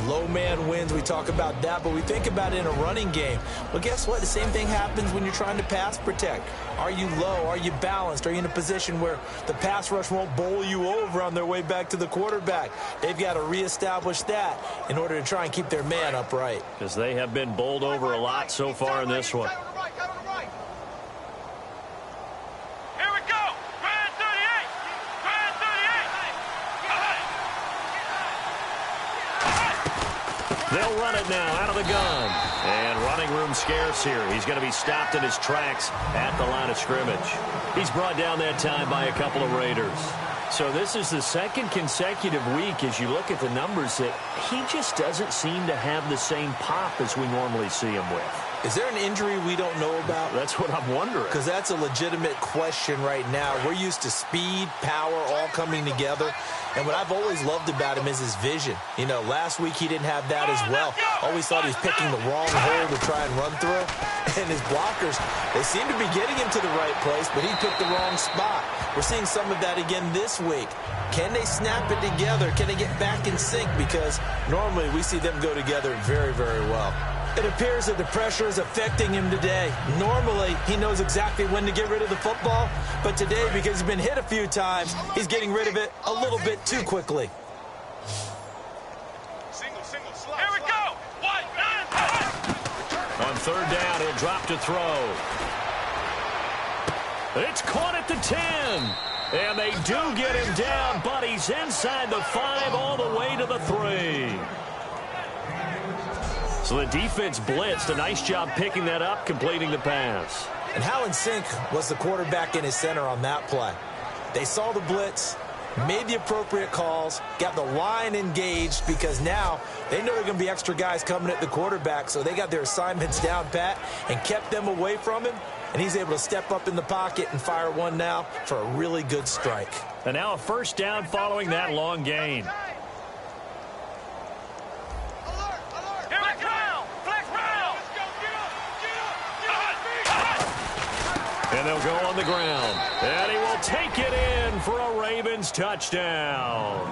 Low man wins. We talk about that, but we think about it in a running game. Well, guess what? The same thing happens when you're trying to pass protect. Are you low? Are you balanced? Are you in a position where the pass rush won't bowl you over on their way back to the quarterback? They've got to reestablish that in order to try and keep their man upright. Because they have been bowled over a lot so far in this one. They'll run it now out of the gun. And running room scarce here. He's going to be stopped in his tracks at the line of scrimmage. He's brought down that time by a couple of Raiders. So this is the second consecutive week as you look at the numbers that he just doesn't seem to have the same pop as we normally see him with. Is there an injury we don't know about? That's what I'm wondering. Because that's a legitimate question right now. We're used to speed, power, all coming together. And what I've always loved about him is his vision. You know, last week he didn't have that as well. Always thought he was picking the wrong hole to try and run through. And his blockers, they seem to be getting him to the right place, but he picked the wrong spot. We're seeing some of that again this week. Can they snap it together? Can they get back in sync? Because normally we see them go together very, very well. It appears that the pressure is affecting him today. Normally, he knows exactly when to get rid of the football, but today, because he's been hit a few times, he's getting rid of it a little bit too quickly. Here we go. On third down, he'll drop to throw. It's caught at the 10. And they do get him down, but he's inside the 5 all the way to the 3. So the defense blitzed. A nice job picking that up, completing the pass. And how in sync was the quarterback and his center on that play? They saw the blitz, made the appropriate calls, got the line engaged because now they know there are going to be extra guys coming at the quarterback, so they got their assignments down pat and kept them away from him, and he's able to step up in the pocket and fire one now for a really good strike. And now a first down following that long gain. And they'll go on the ground. And he will take it in for a Ravens touchdown.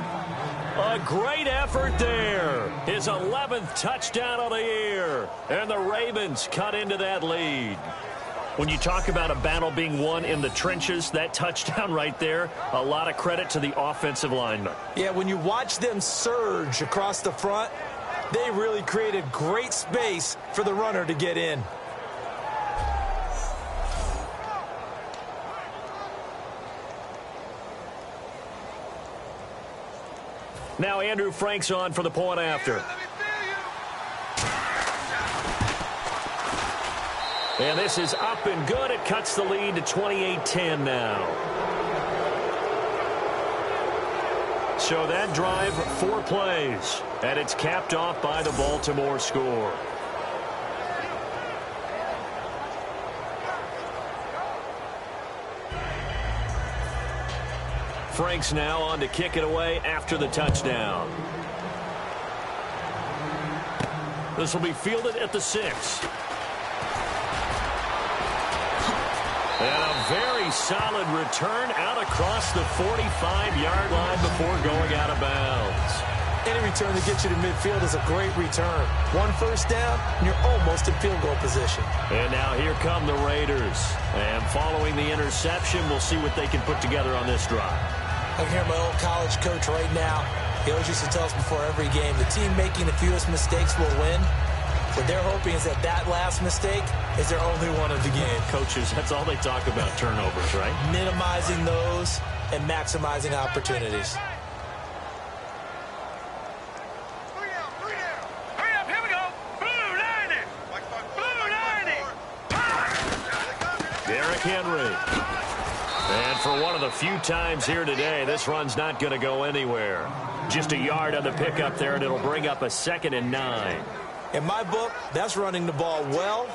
A great effort there. His 11th touchdown of the year. And the Ravens cut into that lead. When you talk about a battle being won in the trenches, that touchdown right there, a lot of credit to the offensive linemen. Yeah, when you watch them surge across the front, they really created great space for the runner to get in. Now Andrew Frank's on for the point after. And this is up and good. It cuts the lead to 28-10 now. So that drive, 4 plays. And it's capped off by the Baltimore score. Frank's now on to kick it away after the touchdown. This will be fielded at the 6. And a very solid return out across the 45-yard line before going out of bounds. Any return that gets you to midfield is a great return. 1 first down, and you're almost in field goal position. And now here come the Raiders. And following the interception, we'll see what they can put together on this drive. I can hear my old college coach right now. He always used to tell us before every game, the team making the fewest mistakes will win. What they're hoping is that last mistake is their only one of the game. Coaches, that's all they talk about, turnovers, right? Minimizing those and maximizing opportunities. Derrick Henry. And for one of the few times here today, this run's not going to go anywhere. Just a yard on the pickup there, and it'll bring up a 2nd and 9. In my book, that's running the ball well,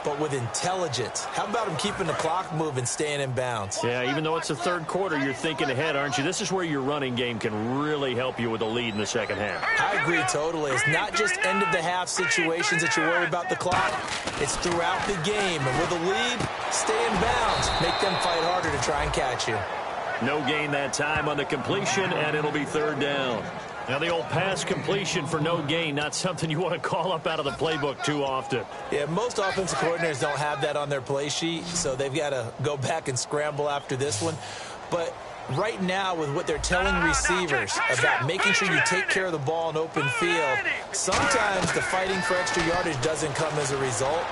but with intelligence. How about him keeping the clock moving, staying in bounds? Yeah, even though it's the 3rd quarter, you're thinking ahead, aren't you? This is where your running game can really help you with a lead in the 2nd half. I agree totally. It's not just end-of-the-half situations that you worry about the clock. It's throughout the game. And with a lead, stay in bounds. Make them fight harder to try and catch you. No gain that time on the completion, and it'll be 3rd down. Now, the old pass completion for no gain, not something you want to call up out of the playbook too often. Yeah, most offensive coordinators don't have that on their play sheet, so they've got to go back and scramble after this one. But right now, with what they're telling receivers about making sure you take care of the ball in open field, sometimes the fighting for extra yardage doesn't come as a result.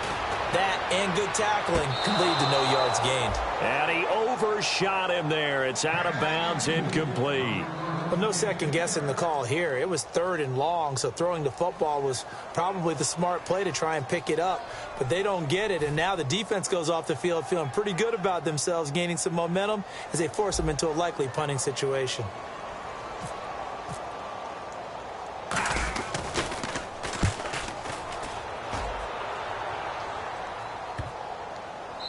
That and good tackling can lead to no yards gained. And he overshot him there. It's out of bounds, incomplete. But no second guessing the call here. It was 3rd and long, so throwing the football was probably the smart play to try and pick it up. But they don't get it, and now the defense goes off the field feeling pretty good about themselves, gaining some momentum as they force them into a likely punting situation.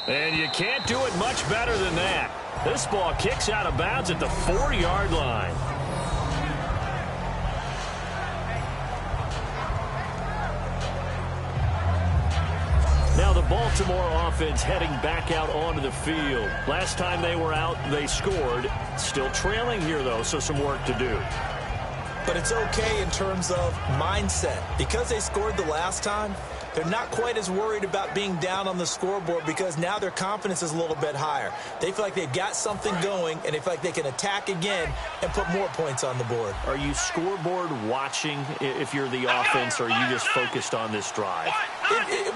And you can't do it much better than that. This ball kicks out of bounds at the 4-yard line. Now the Baltimore offense heading back out onto the field. Last time they were out, they scored. Still trailing here, though, so some work to do. But it's okay in terms of mindset. Because they scored the last time, they're not quite as worried about being down on the scoreboard because now their confidence is a little bit higher. They feel like they've got something going, and they feel like they can attack again and put more points on the board. Are you scoreboard watching if you're the offense, or are you just focused on this drive?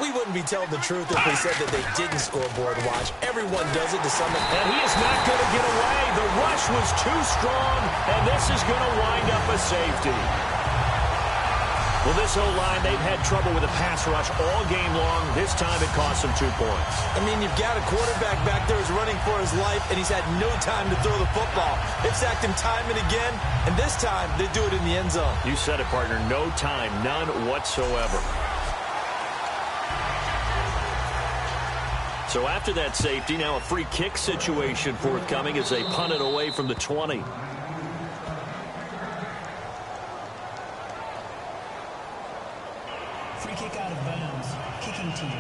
We wouldn't be telling the truth if we said that they didn't scoreboard watch. Everyone does it to some extent. And he is not going to get away. The rush was too strong, and this is going to wind up a safety. Well, this O-line, they've had trouble with a pass rush all game long. This time it cost them 2 points. I mean, you've got a quarterback back there who's running for his life, and he's had no time to throw the football. They've sacked him time and again, and this time they do it in the end zone. You said it, partner. No time, none whatsoever. So after that safety, now a free kick situation forthcoming as they punt it away from the 20. Free kick out of bounds. Kicking team.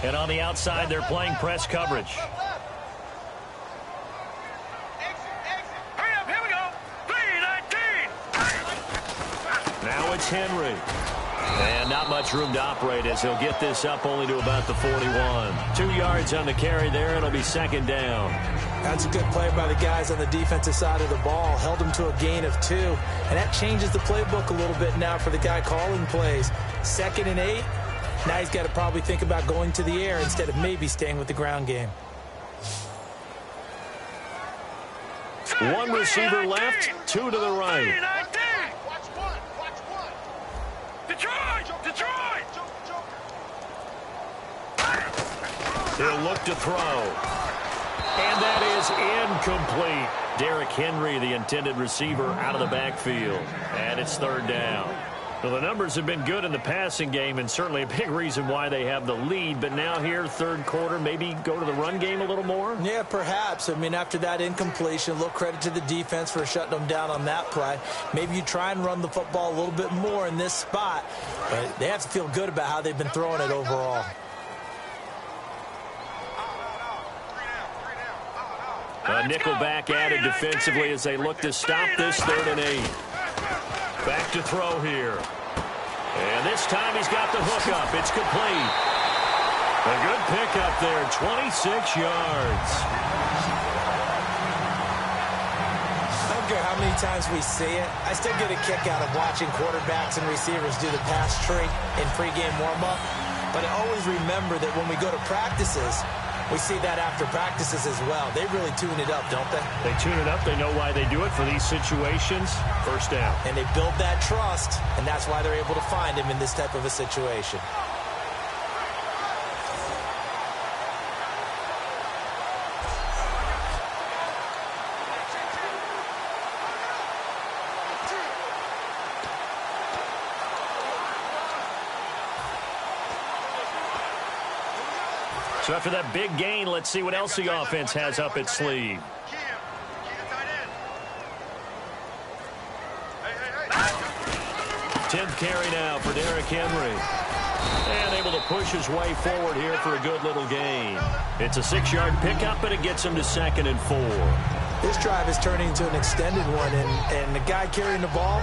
And on the outside, they're playing press coverage. Hurry up, here we go. 3-19. Now it's Henry. And not much room to operate as he'll get this up only to about the 41. 2 yards on the carry there. It'll be second down. That's a good play by the guys on the defensive side of the ball. Held them to a gain of 2. And that changes the playbook a little bit now for the guy calling plays. 2nd and 8. Now he's got to probably think about going to the air instead of maybe staying with the ground game. One receiver left, 2 to the right. Watch one. Detroit. He'll look to throw. And that is incomplete. Derrick Henry, the intended receiver, out of the backfield. And it's third down. Well, the numbers have been good in the passing game and certainly a big reason why they have the lead. But now here, third quarter, maybe go to the run game a little more? Yeah, perhaps. I mean, after that incompletion, a little credit to the defense for shutting them down on that play. Maybe you try and run the football a little bit more in this spot. But they have to feel good about how they've been throwing it overall. A nickelback added defensively as they look to stop this 3rd and 8. Back to throw here. And this time he's got the hook up. It's complete. A good pickup there, 26 yards. I don't care how many times we see it. I still get a kick out of watching quarterbacks and receivers do the pass tree in pregame warm-up. But I always remember that when we go to practices, we see that after practices as well. They really tune it up, don't they? They tune it up. They know why they do it for these situations. First down. And they build that trust, and that's why they're able to find him in this type of a situation. So after that big gain, let's see what else the offense has up its sleeve. 10th carry now for Derrick Henry. And able to push his way forward here for a good little gain. It's a 6-yard pickup, and it gets him to 2nd and 4. This drive is turning into an extended one, and the guy carrying the ball,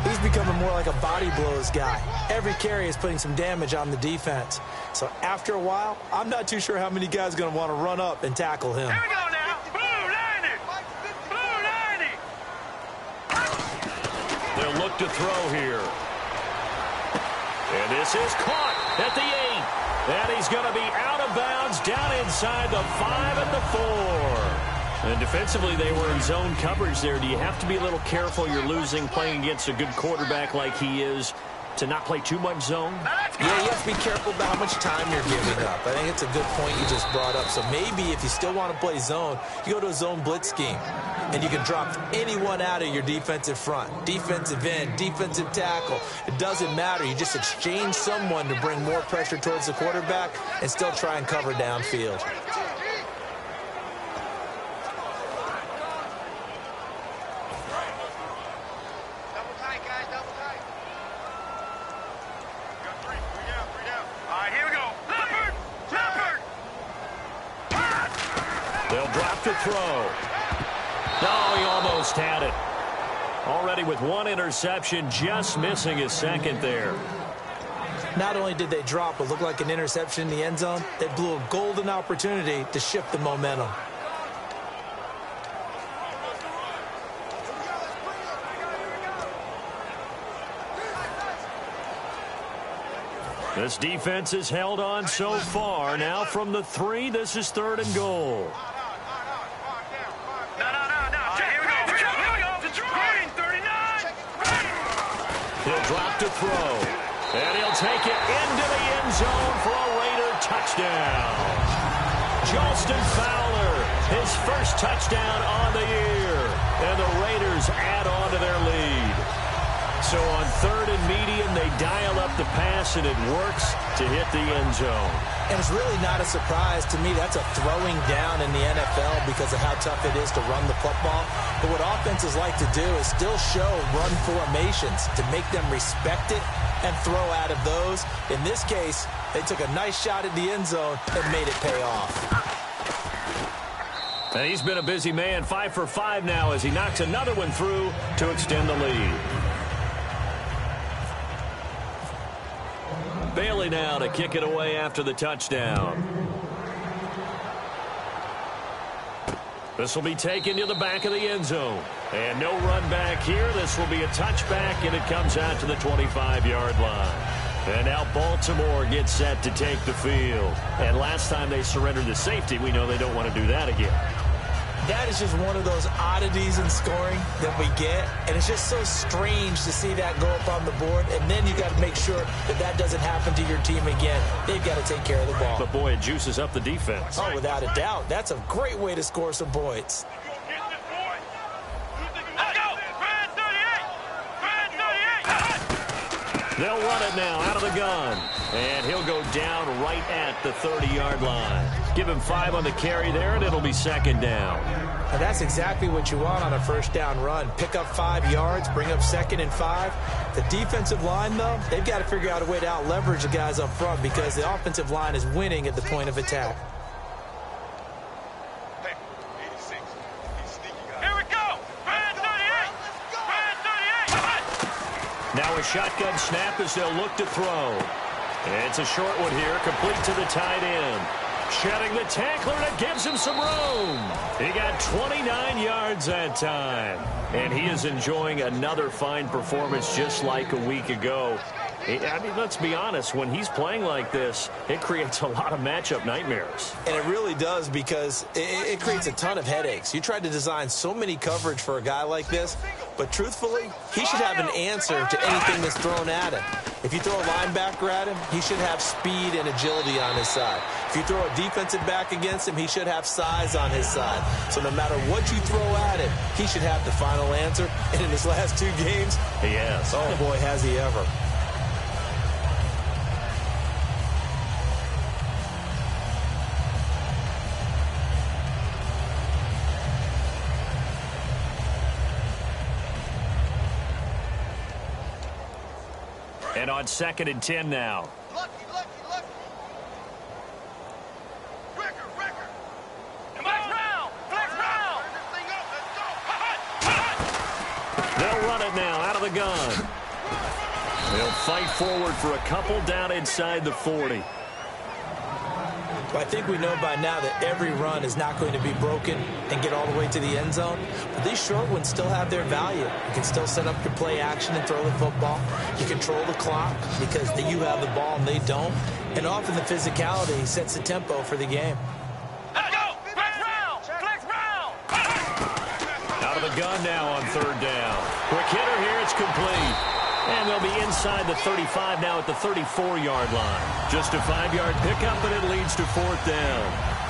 he's becoming more like a body blows guy. Every carry is putting some damage on the defense. So after a while, I'm not too sure how many guys are going to want to run up and tackle him. Here we go now. Blue 90. They'll look to throw here. And this is caught at the 8. And he's going to be out of bounds down inside the 5 and the 4. And defensively, they were in zone coverage there. Do you have to be a little careful? You're losing playing against a good quarterback like he is to not play too much zone? Yeah, you have to be careful about how much time you're giving up. I think it's a good point you just brought up. So maybe if you still want to play zone, you go to a zone blitz scheme. And you can drop anyone out of your defensive front. Defensive end, defensive tackle. It doesn't matter. You just exchange someone to bring more pressure towards the quarterback and still try and cover downfield. To throw. No, he almost had it. Already with one interception, just missing his second there. Not only did they drop what looked like an interception in the end zone, they blew a golden opportunity to shift the momentum. This defense has held on so far. Now from the 3, this is 3rd and goal. He'll drop to throw. And he'll take it into the end zone for a Raider touchdown. Jalston Fowler, his first touchdown on the year. And the Raiders add on to their lead. So on 3rd and medium, they dial up the pass, and it works to hit the end zone. And it's really not a surprise to me. That's a throwing down in the NFL because of how tough it is to run the football. But what offenses like to do is still show run formations to make them respect it and throw out of those. In this case, they took a nice shot at the end zone and made it pay off. And he's been a busy man, 5 for 5 now as he knocks another one through to extend the lead. Bailey now to kick it away after the touchdown. This will be taken to the back of the end zone. And no run back here. This will be a touchback, and it comes out to the 25-yard line. And now Baltimore gets set to take the field. And last time they surrendered the safety, we know they don't want to do that again. That is just one of those oddities in scoring that we get. And it's just so strange to see that go up on the board. And then you got to make sure that that doesn't happen to your team again. They've got to take care of the ball. But, boy, it juices up the defense. Oh, without a doubt. That's a great way to score some points. They'll run it now out of the gun. And he'll go down right at the 30-yard line. Give him 5 on the carry there, and it'll be 2nd down. And that's exactly what you want on a first down run. Pick up 5 yards, bring up 2nd and 5. The defensive line, though, they've got to figure out a way to out-leverage the guys up front because the offensive line is winning at the point of attack. Now a shotgun snap as they'll look to throw. It's a short one here, complete to the tight end. Shedding the tackler, and it gives him some room. He got 29 yards that time. And he is enjoying another fine performance just like a week ago. I mean, let's be honest, when he's playing like this, it creates a lot of matchup nightmares. And it really does because it creates a ton of headaches. You tried to design so many coverage for a guy like this, but truthfully, he should have an answer to anything that's thrown at him. If you throw a linebacker at him, he should have speed and agility on his side. If you throw a defensive back against him, he should have size on his side. So no matter what you throw at him, he should have the final answer. And in his last 2 games, he has. Oh, boy, has he ever. And on 2nd and 10 now. Lucky. Record. Flex round. They'll run it now out of the gun. They'll fight forward for a couple down inside the 40. I think we know by now that every run is not going to be broken and get all the way to the end zone. But these short ones still have their value. You can still set up your play action and throw the football. You control the clock because you have the ball and they don't. And often the physicality sets the tempo for the game. Let's go! Flex round! Out of the gun now on 3rd down. Quick hitter here, it's complete. And they'll be inside the 35 now at the 34-yard line. Just a 5-yard pickup, and it leads to 4th down.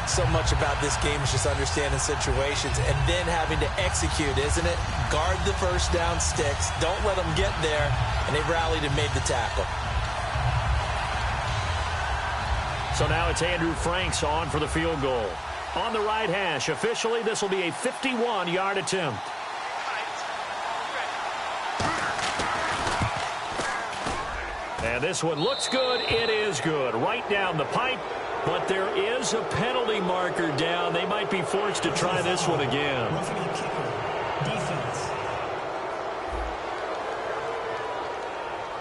So much about this game is just understanding situations and then having to execute, isn't it? Guard the first down sticks. Don't let them get there. And they rallied and made the tackle. So now it's Andrew Franks on for the field goal. On the right hash, officially, this will be a 51-yard attempt. And this one looks good. It is good. Right down the pipe. But there is a penalty marker down. They might be forced to try this one again. Roughing the kicker. Defense.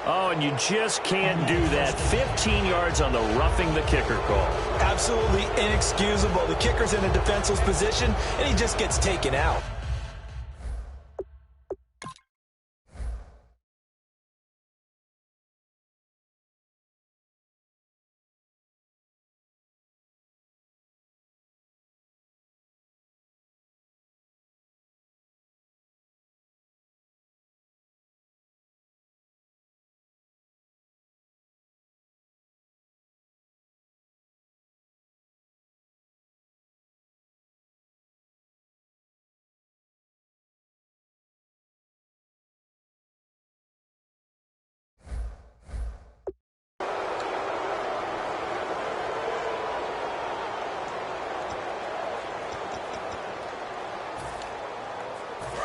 Oh, and you just can't do that. 15 yards on the roughing the kicker call. Absolutely inexcusable. The kicker's in a defenseless position, and he just gets taken out.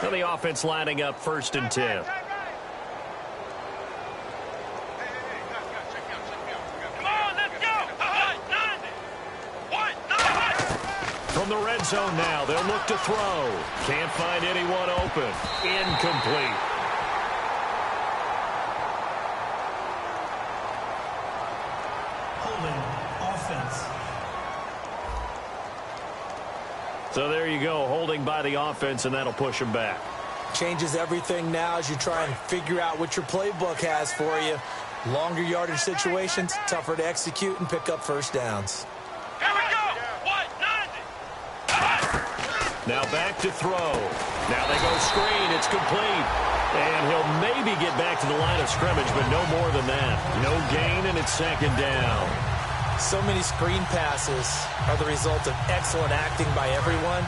And the offense lining up 1st and 10. From the red zone now, they'll look to throw. Can't find anyone open. Incomplete. Holding offense. So there you go, holding by the offense, and that'll push him back. Changes everything now as you try and figure out what your playbook has for you. Longer yardage situations, tougher to execute and pick up first downs. Here we go. Now back to throw. Now they go screen. It's complete. And he'll maybe get back to the line of scrimmage, but no more than that. No gain, and it's 2nd down. So many screen passes are the result of excellent acting by everyone.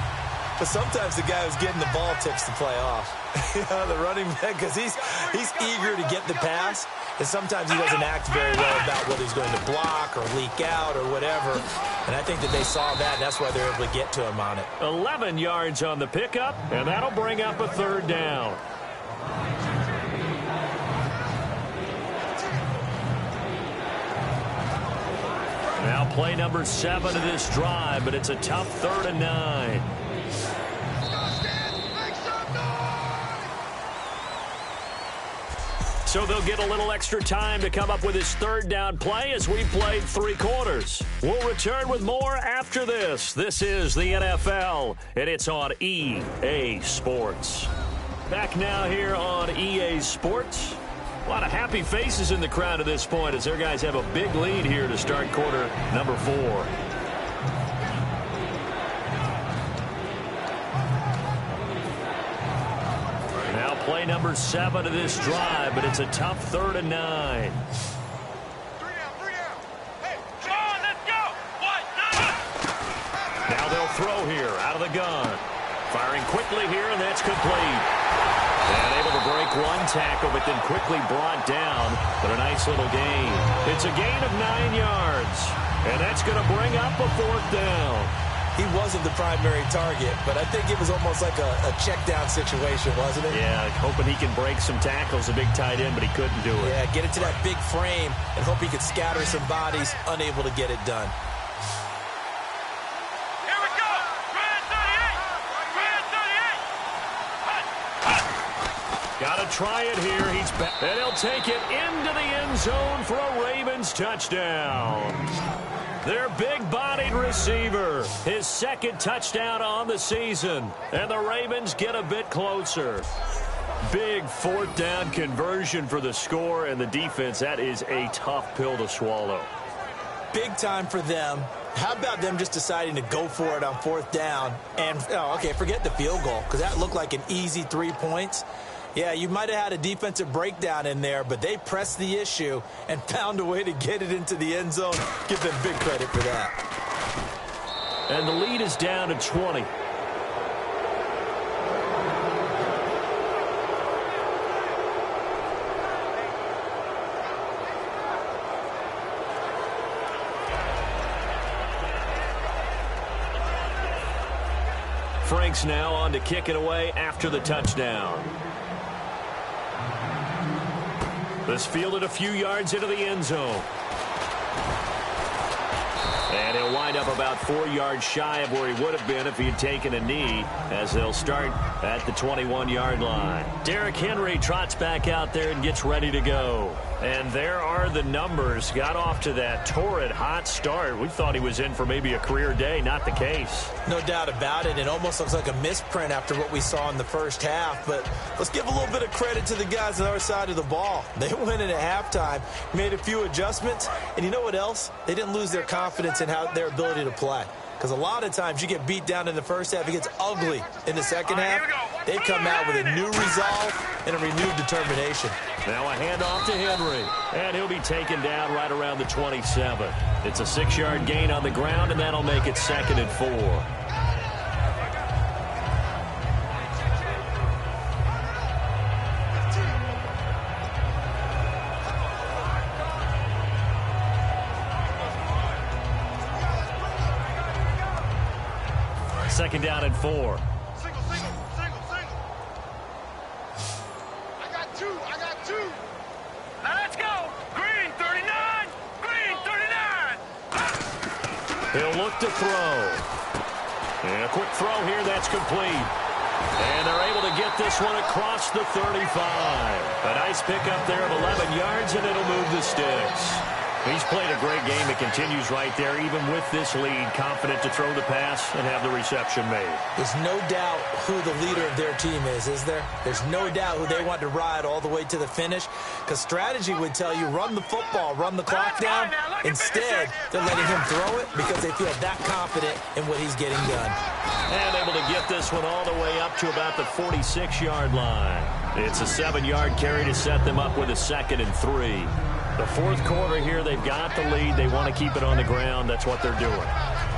But sometimes the guy who's getting the ball tips the play off. The running back, because he's eager to get the pass. And sometimes he doesn't act very well about what he's going to block or leak out or whatever. And I think that they saw that, and that's why they're able to get to him on it. 11 yards on the pickup, and that'll bring up a 3rd down. Now play number 7 of this drive, but it's a tough 3rd and 9. So they'll get a little extra time to come up with his 3rd down play as we played 3 quarters. We'll return with more after this. This is the NFL, and it's on EA Sports. Back now here on EA Sports. A lot of happy faces in the crowd at this point as their guys have a big lead here to start quarter number 4. Play number 7 of this drive, but it's a tough 3rd and 9. 3 down. Hey, come on, let's go. Now they'll throw here out of the gun. Firing quickly here, and that's complete. And able to break one tackle, but then quickly brought down. But a nice little gain. It's a gain of 9 yards. And that's going to bring up a 4th down. He wasn't the primary target, but I think it was almost like a check-down situation, wasn't it? Yeah, hoping he can break some tackles, a big tight end, but he couldn't do it. Yeah, get it to that big frame and hope he could scatter some bodies, unable to get it done. Here we go. Grand 38. Got to try it here. He's back. And he'll take it into the end zone for a Ravens touchdown. Their big-bodied receiver, his 2nd touchdown on the season. And the Ravens get a bit closer. Big 4th down conversion for the score, and the defense, that is a tough pill to swallow. Big time for them. How about them just deciding to go for it on 4th down? And, forget the field goal, because that looked like an easy 3 points. Yeah, you might have had a defensive breakdown in there, but they pressed the issue and found a way to get it into the end zone. Give them big credit for that. And the lead is down to 20. Franks now on to kick it away after the touchdown. This fielded a few yards into the end zone. And he'll wind up about 4 yards shy of where he would have been if he had taken a knee, as they'll start at the 21-yard line. Derrick Henry trots back out there and gets ready to go. And there are the numbers. Got off to that torrid hot start. We thought he was in for maybe a career day. Not the case. No doubt about it. It almost looks like a misprint after what we saw in the first half. But let's give a little bit of credit to the guys on our side of the ball. They went in at halftime, made a few adjustments, and you know what else? They didn't lose their confidence in their ability to play. Because a lot of times you get beat down in the first half, it gets ugly in the second half. They come out with a new resolve and a renewed determination. Now a handoff to Henry, and he'll be taken down right around the 27. It's a 6-yard gain on the ground, and that'll make it 2nd and 4. Second down and 4. He'll look to throw. And a quick throw here, that's complete. And they're able to get this one across the 35. A nice pickup there of 11 yards, and it'll move the sticks. He's played a great game. It continues right there, even with this lead, confident to throw the pass and have the reception made. There's no doubt who the leader of their team is there? There's no doubt who they want to ride all the way to the finish, because strategy would tell you run the football, run the clock down. Instead, they're letting him throw it because they feel that confident in what he's getting done. And able to get this one all the way up to about the 46-yard line. It's a 7-yard carry to set them up with a 2nd and 3. The fourth quarter here, they've got the lead. They want to keep it on the ground. That's what they're doing.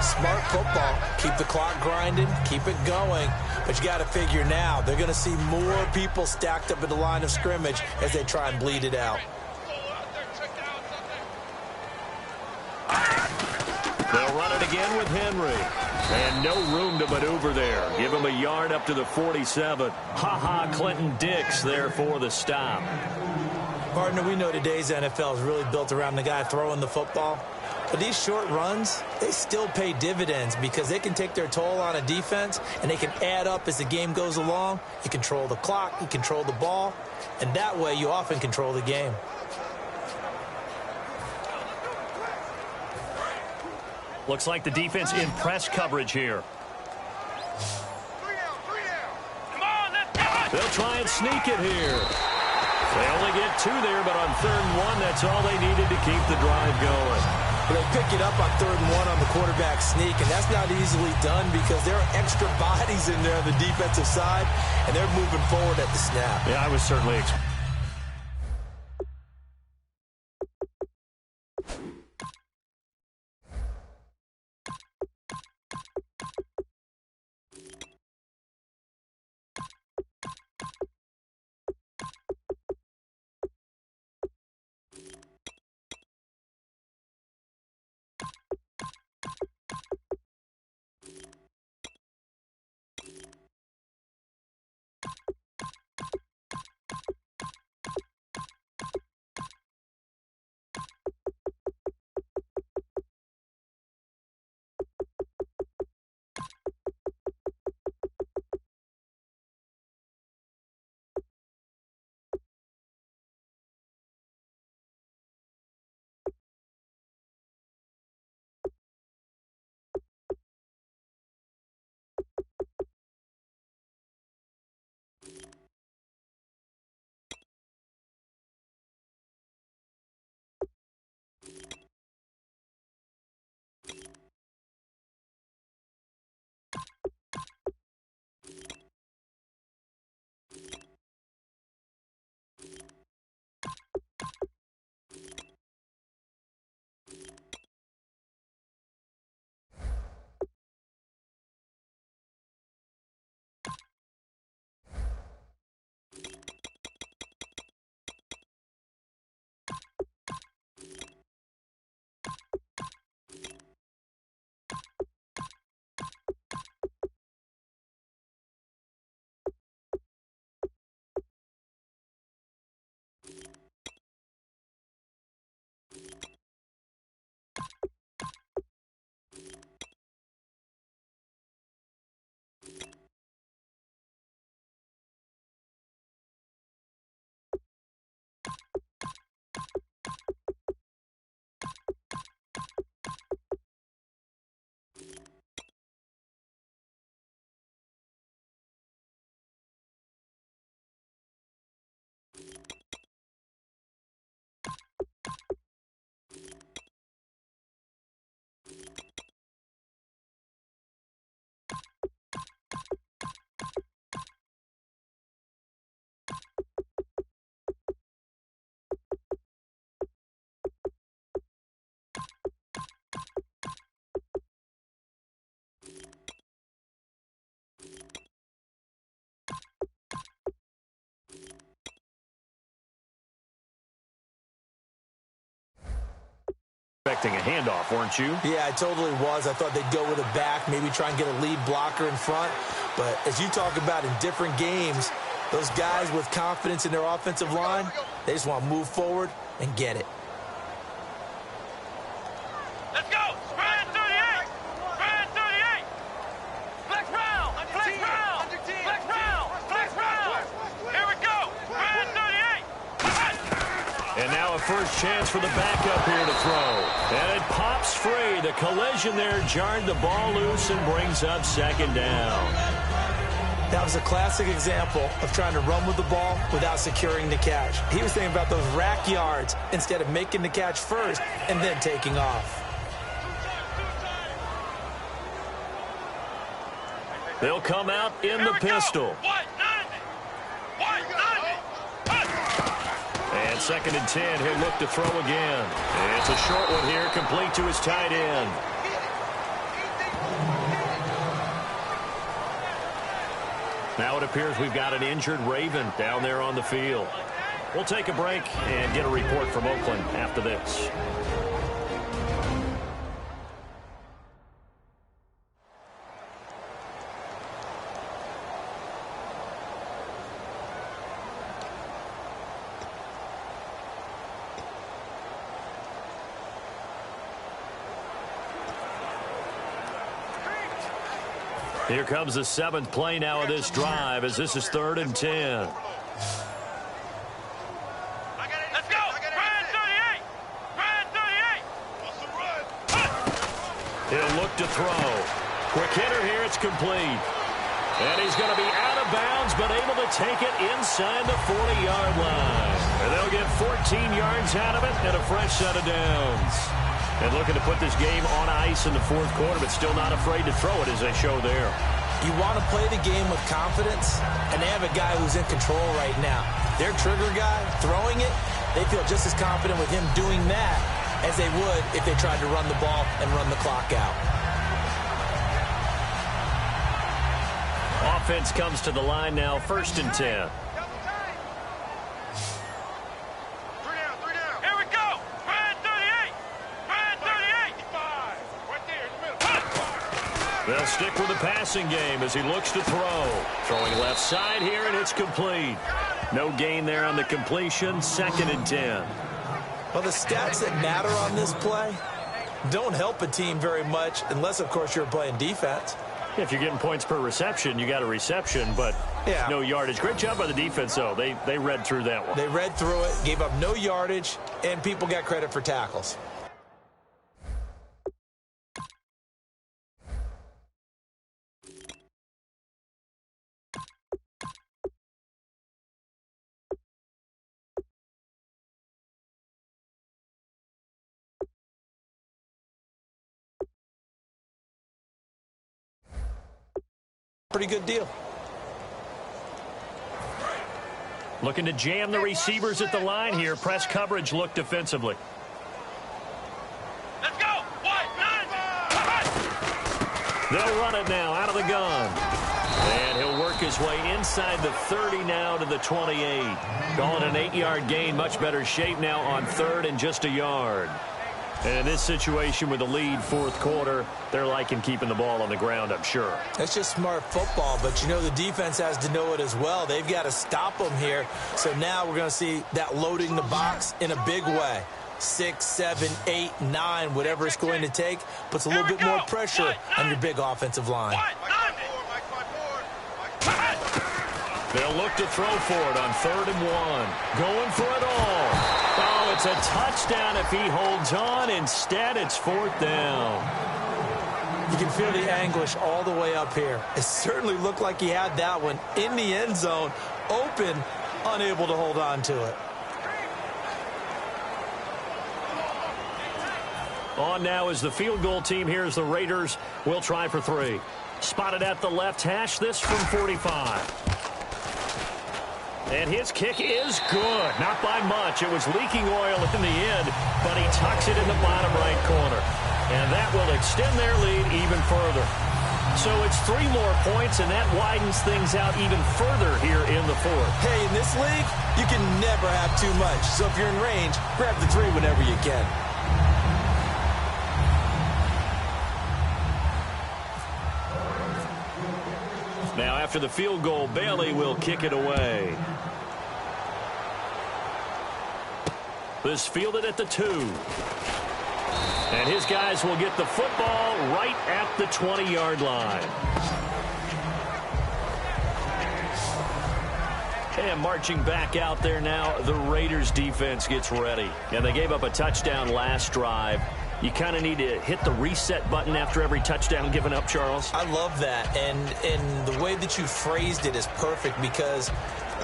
Smart football. Keep the clock grinding. Keep it going. But you got to figure now, they're going to see more people stacked up at the line of scrimmage as they try and bleed it out. They'll run it again with Henry. And no room to maneuver there. Give him a yard up to the 47. Ha-ha, Clinton Dix there for the stop. Partner, we know today's NFL is really built around the guy throwing the football. But these short runs, they still pay dividends because they can take their toll on a defense, and they can add up as the game goes along. You control the clock, you control the ball, and that way you often control the game. Looks like the defense in press coverage here. They'll try and sneak it here. They only get 2 there, but on 3rd and 1, that's all they needed to keep the drive going. But they pick it up on 3rd and 1 on the quarterback sneak, and that's not easily done because there are extra bodies in there on the defensive side, and they're moving forward at the snap. Yeah, I was certainly expecting a handoff, weren't you? Yeah, I totally was. I thought they'd go with a back, maybe try and get a lead blocker in front. But as you talk about in different games, those guys with confidence in their offensive line, they just want to move forward and get it. Let's go! Spread 38! Now a first chance for the backup here to throw. And it pops free. The collision there jarred the ball loose and brings up second down. That was a classic example of trying to run with the ball without securing the catch. He was thinking about those rack yards instead of making the catch first and then taking off. They'll come out in the pistol. And 2nd and 10, he'll look to throw again. It's a short one here, complete to his tight end. Now it appears we've got an injured Raven down there on the field. We'll take a break and get a report from Oakland after this. Here comes the 7th play now of this drive as this is 3rd and 10. Let's go! Ryan 38! Ryan 38! He'll look to throw. Quick hitter here, it's complete. And he's going to be out of bounds, but able to take it inside the 40-yard line. And they'll get 14 yards out of it and a fresh set of downs. And looking to put this game on ice in the 4th quarter, but still not afraid to throw it as they show there. You want to play the game with confidence, and they have a guy who's in control right now. Their trigger guy, throwing it, they feel just as confident with him doing that as they would if they tried to run the ball and run the clock out. Offense comes to the line now, 1st and 10. They'll stick with the passing game as he looks to throw. Throwing left side here, and it's complete. No gain there on the completion, 2nd and 10. Well, the stats that matter on this play don't help a team very much unless, of course, you're playing defense. If you're getting points per reception, you got a reception, but no yardage. Great job by the defense, though. They read through that one. They read through it, gave up no yardage, and people got credit for tackles. Pretty good deal. Looking to jam the receivers at the line here. Press coverage look defensively. Let's go! They'll run it now out of the gun. And he'll work his way inside the 30 now to the 28. Calling an 8-yard gain. Much better shape now on 3rd and just a yard. And in this situation with the lead 4th quarter, they're liking keeping the ball on the ground, I'm sure. That's just smart football, but you know the defense has to know it as well. They've got to stop them here. So now we're going to see that loading the box in a big way. 6, 7, 8, 9, whatever it's going to take, puts a little bit more pressure on your big offensive line. They'll look to throw for it on 3rd and 1. Going for it all. Oh, it's a touchdown if he holds on. Instead, it's 4th down. You can feel the anguish all the way up here. It certainly looked like he had that one in the end zone, open, unable to hold on to it. On now is the field goal team. Here's the Raiders. We'll try for 3. Spotted at the left hash, this from 45. And his kick is good. Not by much. It was leaking oil in the end, but he tucks it in the bottom right corner. And that will extend their lead even further. So it's 3 more points, and that widens things out even further here in the 4th. Hey, in this league, you can never have too much. So if you're in range, grab the 3 whenever you can. Now, after the field goal, Bailey will kick it away. This fielded at the 2. And his guys will get the football right at the 20-yard line. And marching back out there now, the Raiders defense gets ready. And they gave up a touchdown last drive. You kind of need to hit the reset button after every touchdown given up, Charles. I love that. And the way that you phrased it is perfect, because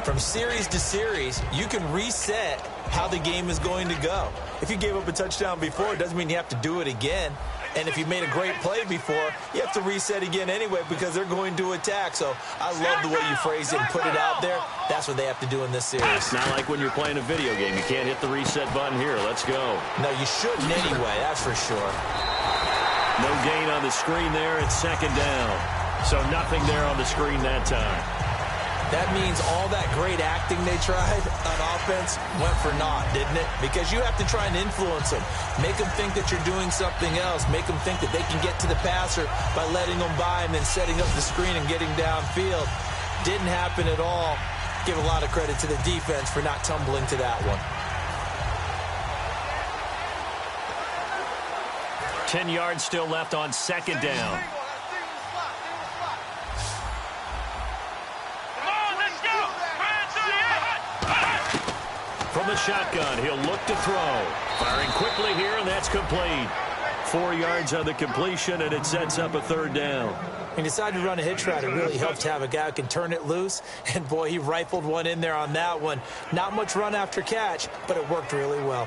from series to series, you can reset how the game is going to go. If you gave up a touchdown before, it doesn't mean you have to do it again. And if you made a great play before, you have to reset again anyway, because they're going to attack. So I love the way you phrased it and put it out there. That's what they have to do in this series. It's not like when you're playing a video game. You can't hit the reset button here. Let's go. No, you shouldn't anyway, that's for sure. No gain on the screen there. It's second down. So nothing there on the screen that time. That means all that great acting they tried on offense went for naught, didn't it? Because you have to try and influence them. Make them think that you're doing something else. Make them think that they can get to the passer by letting them by and then setting up the screen and getting downfield. Didn't happen at all. Give a lot of credit to the defense for not tumbling to that one. 10 yards still left on second down. From the shotgun, he'll look to throw. Firing quickly here, and that's complete. 4 yards on the completion, and it sets up a third down. He decided to run a hitch route. It really helps to have a guy who can turn it loose. And, boy, he rifled one in there on that one. Not much run after catch, but it worked really well.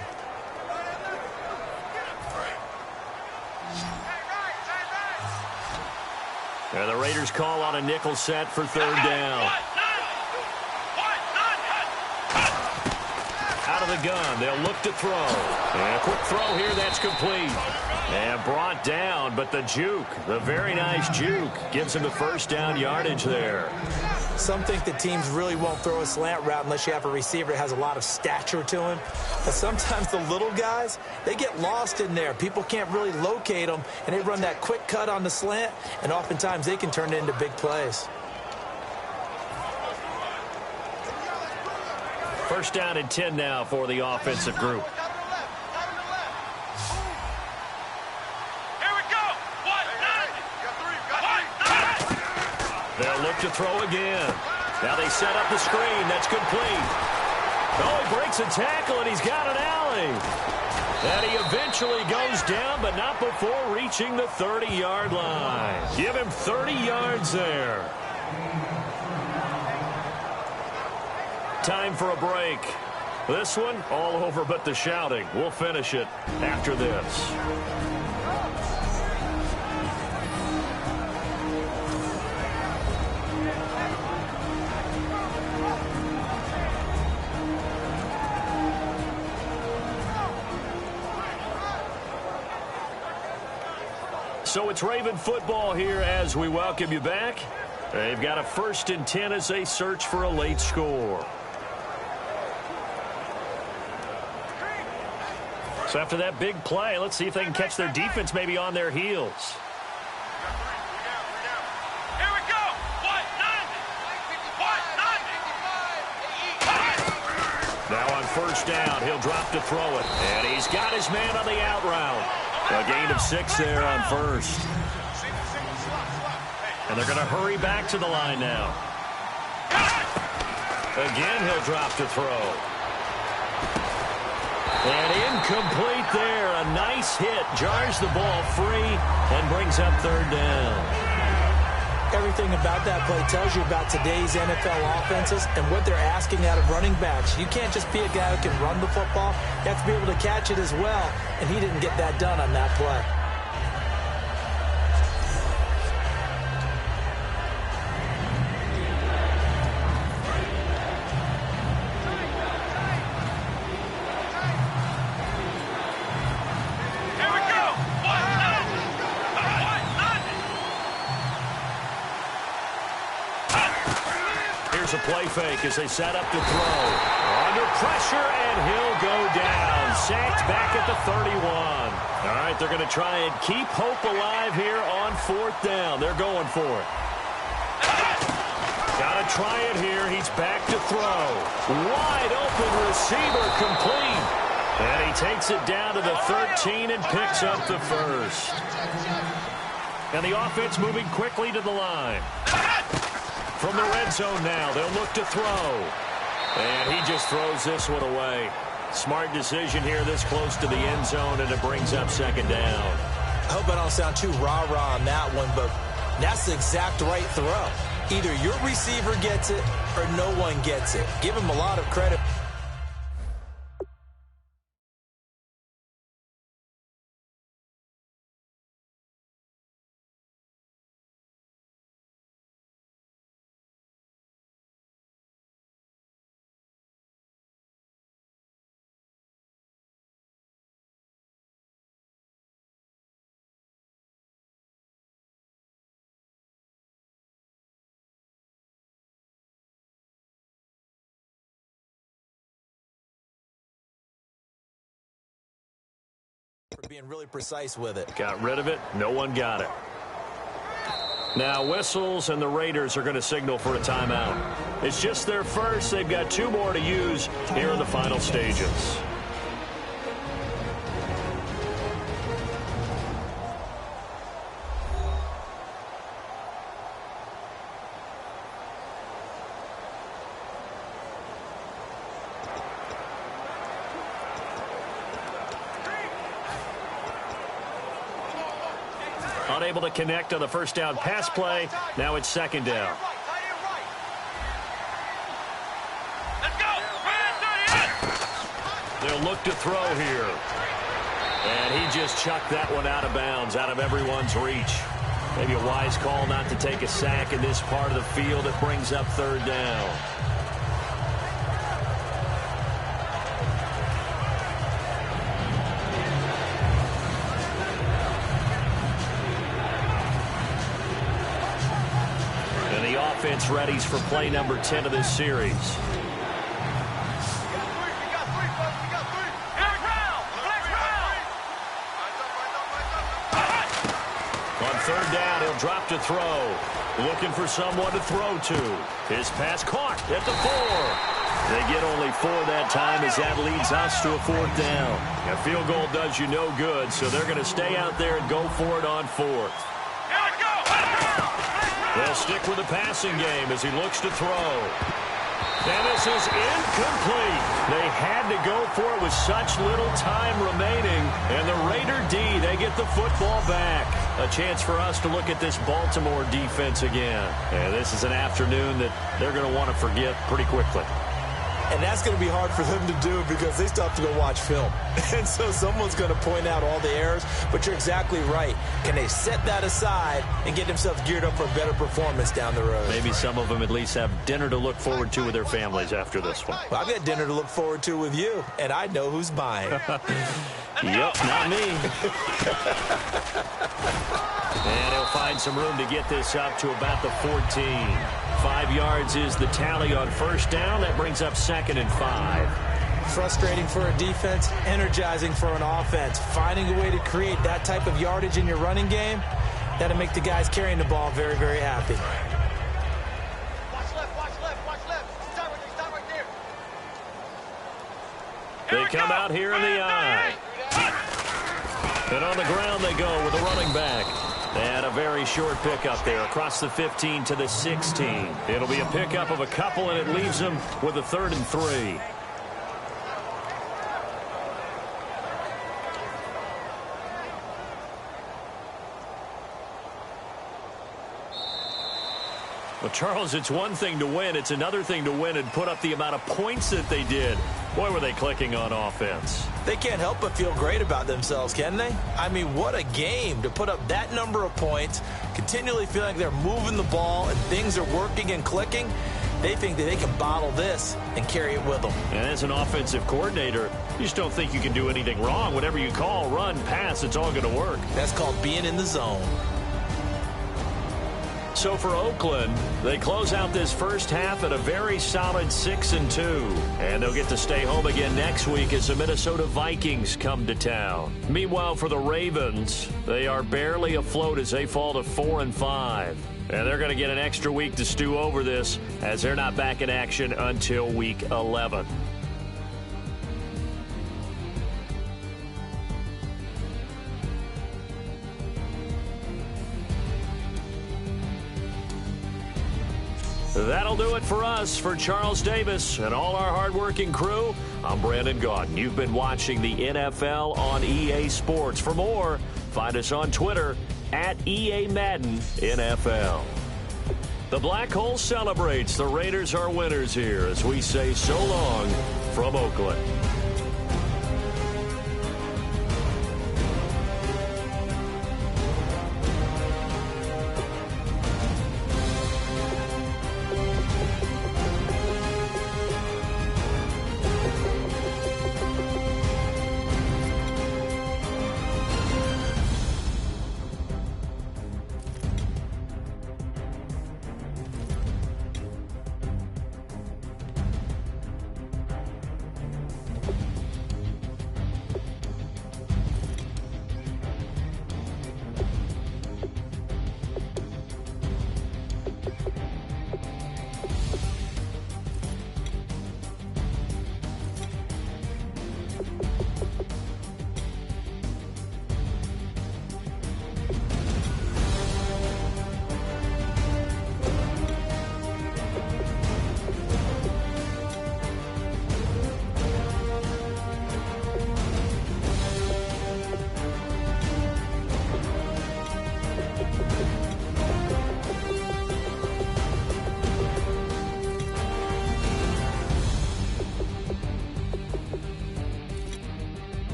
And the Raiders call on a nickel set for third down. Out of the gun, they'll look to throw. And a quick throw here, that's complete. And brought down, but the juke, the very nice juke, gives him the first down yardage there. Some think that teams really won't throw a slant route unless you have a receiver that has a lot of stature to him. But sometimes the little guys, they get lost in there. People can't really locate them, and they run that quick cut on the slant, and oftentimes they can turn it into big plays. First down and 10 now for the offensive group. Here we go. They'll look to throw again. Now they set up the screen. That's complete. Oh, he breaks a tackle, and he's got an alley. And he eventually goes down, but not before reaching the 30-yard line. Give him 30 yards there. Time for a break. This one, all over but the shouting. We'll finish it after this. So it's Raven football here as we welcome you back. They've got a 1st and 10 as they search for a late score. So after that big play, let's see if they can catch their defense maybe on their heels. Here we go. Now on first down, he'll drop to throw it. And he's got his man on the out route. A gain of 6 there on first. And they're going to hurry back to the line now. Again, he'll drop to throw. And incomplete there. A nice hit. Jars the ball free and brings up third down. Everything about that play tells you about today's NFL offenses and what they're asking out of running backs. You can't just be a guy who can run the football. You have to be able to catch it as well, and he didn't get that done on that play. A play fake as they set up to throw. Under pressure, and he'll go down. Sacked back at the 31. All right, they're going to try and keep hope alive here on 4th down. They're going for it. Got to try it here. He's back to throw. Wide open receiver, complete. And he takes it down to the 13 and picks up the first. And the offense moving quickly to the line. From the red zone now, they'll look to throw. And he just throws this one away. Smart decision here this close to the end zone, and it brings up second down. I hope I don't sound too rah-rah on that one, but that's the exact right throw. Either your receiver gets it or no one gets it. Give him a lot of credit. For being really precise with it. Got rid of it. No one got it. Now whistles, and the Raiders are going to signal for a timeout. It's just their first. They've got 2 more to use here in the final stages. Unable to connect on the first down pass play. Now it's second down. They'll look to throw here. And he just chucked that one out of bounds, out of everyone's reach. Maybe a wise call not to take a sack in this part of the field. It brings up third down. Offense readies for play number 10 of this series. On third down, he'll drop to throw. Looking for someone to throw to. His pass caught at the 4. They get only 4 that time as that leads us to a fourth down. A field goal does you no good, so they're going to stay out there and go for it on fourth. They'll stick with the passing game as he looks to throw. And this is incomplete. They had to go for it with such little time remaining. And the Raider D, they get the football back. A chance for us to look at this Baltimore defense again. And this is an afternoon that they're going to want to forget pretty quickly. And that's going to be hard for them to do because they still have to go watch film. And so someone's going to point out all the errors. But you're exactly right. Can they set that aside and get themselves geared up for a better performance down the road? Maybe some of them at least have dinner to look forward to with their families after this one. Well, I've got dinner to look forward to with you, and I know who's buying. Yep, not me. And he'll find some room to get this up to about the 14. 5 yards is the tally on first down. That brings up second and 5. Frustrating for a defense, energizing for an offense. Finding a way to create that type of yardage in your running game, that'll make the guys carrying the ball very, very happy. Watch left, watch left, watch left. Stop right there. They come out here in the eye. And on the ground they go with a running back. And a very short pickup there across the 15 to the 16. It'll be a pickup of a couple, and it leaves them with a 3rd and 3. Well, Charles, it's one thing to win. It's another thing to win and put up the amount of points that they did. Boy, were they clicking on offense. They can't help but feel great about themselves, can they? I mean, what a game to put up that number of points, continually feeling like they're moving the ball and things are working and clicking. They think that they can bottle this and carry it with them. And as an offensive coordinator, you just don't think you can do anything wrong. Whatever you call, run, pass, it's all going to work. That's called being in the zone. So for Oakland, they close out this first half at a very solid 6-2. And they'll get to stay home again next week as the Minnesota Vikings come to town. Meanwhile, for the Ravens, they are barely afloat as they fall to 4-5. And they're going to get an extra week to stew over this as they're not back in action until week 11. That'll do it for us. For Charles Davis and all our hardworking crew, I'm Brandon Gaudin. You've been watching the NFL on EA Sports. For more, find us on Twitter at EA Madden NFL. The Black Hole celebrates. The Raiders are winners here as we say so long from Oakland.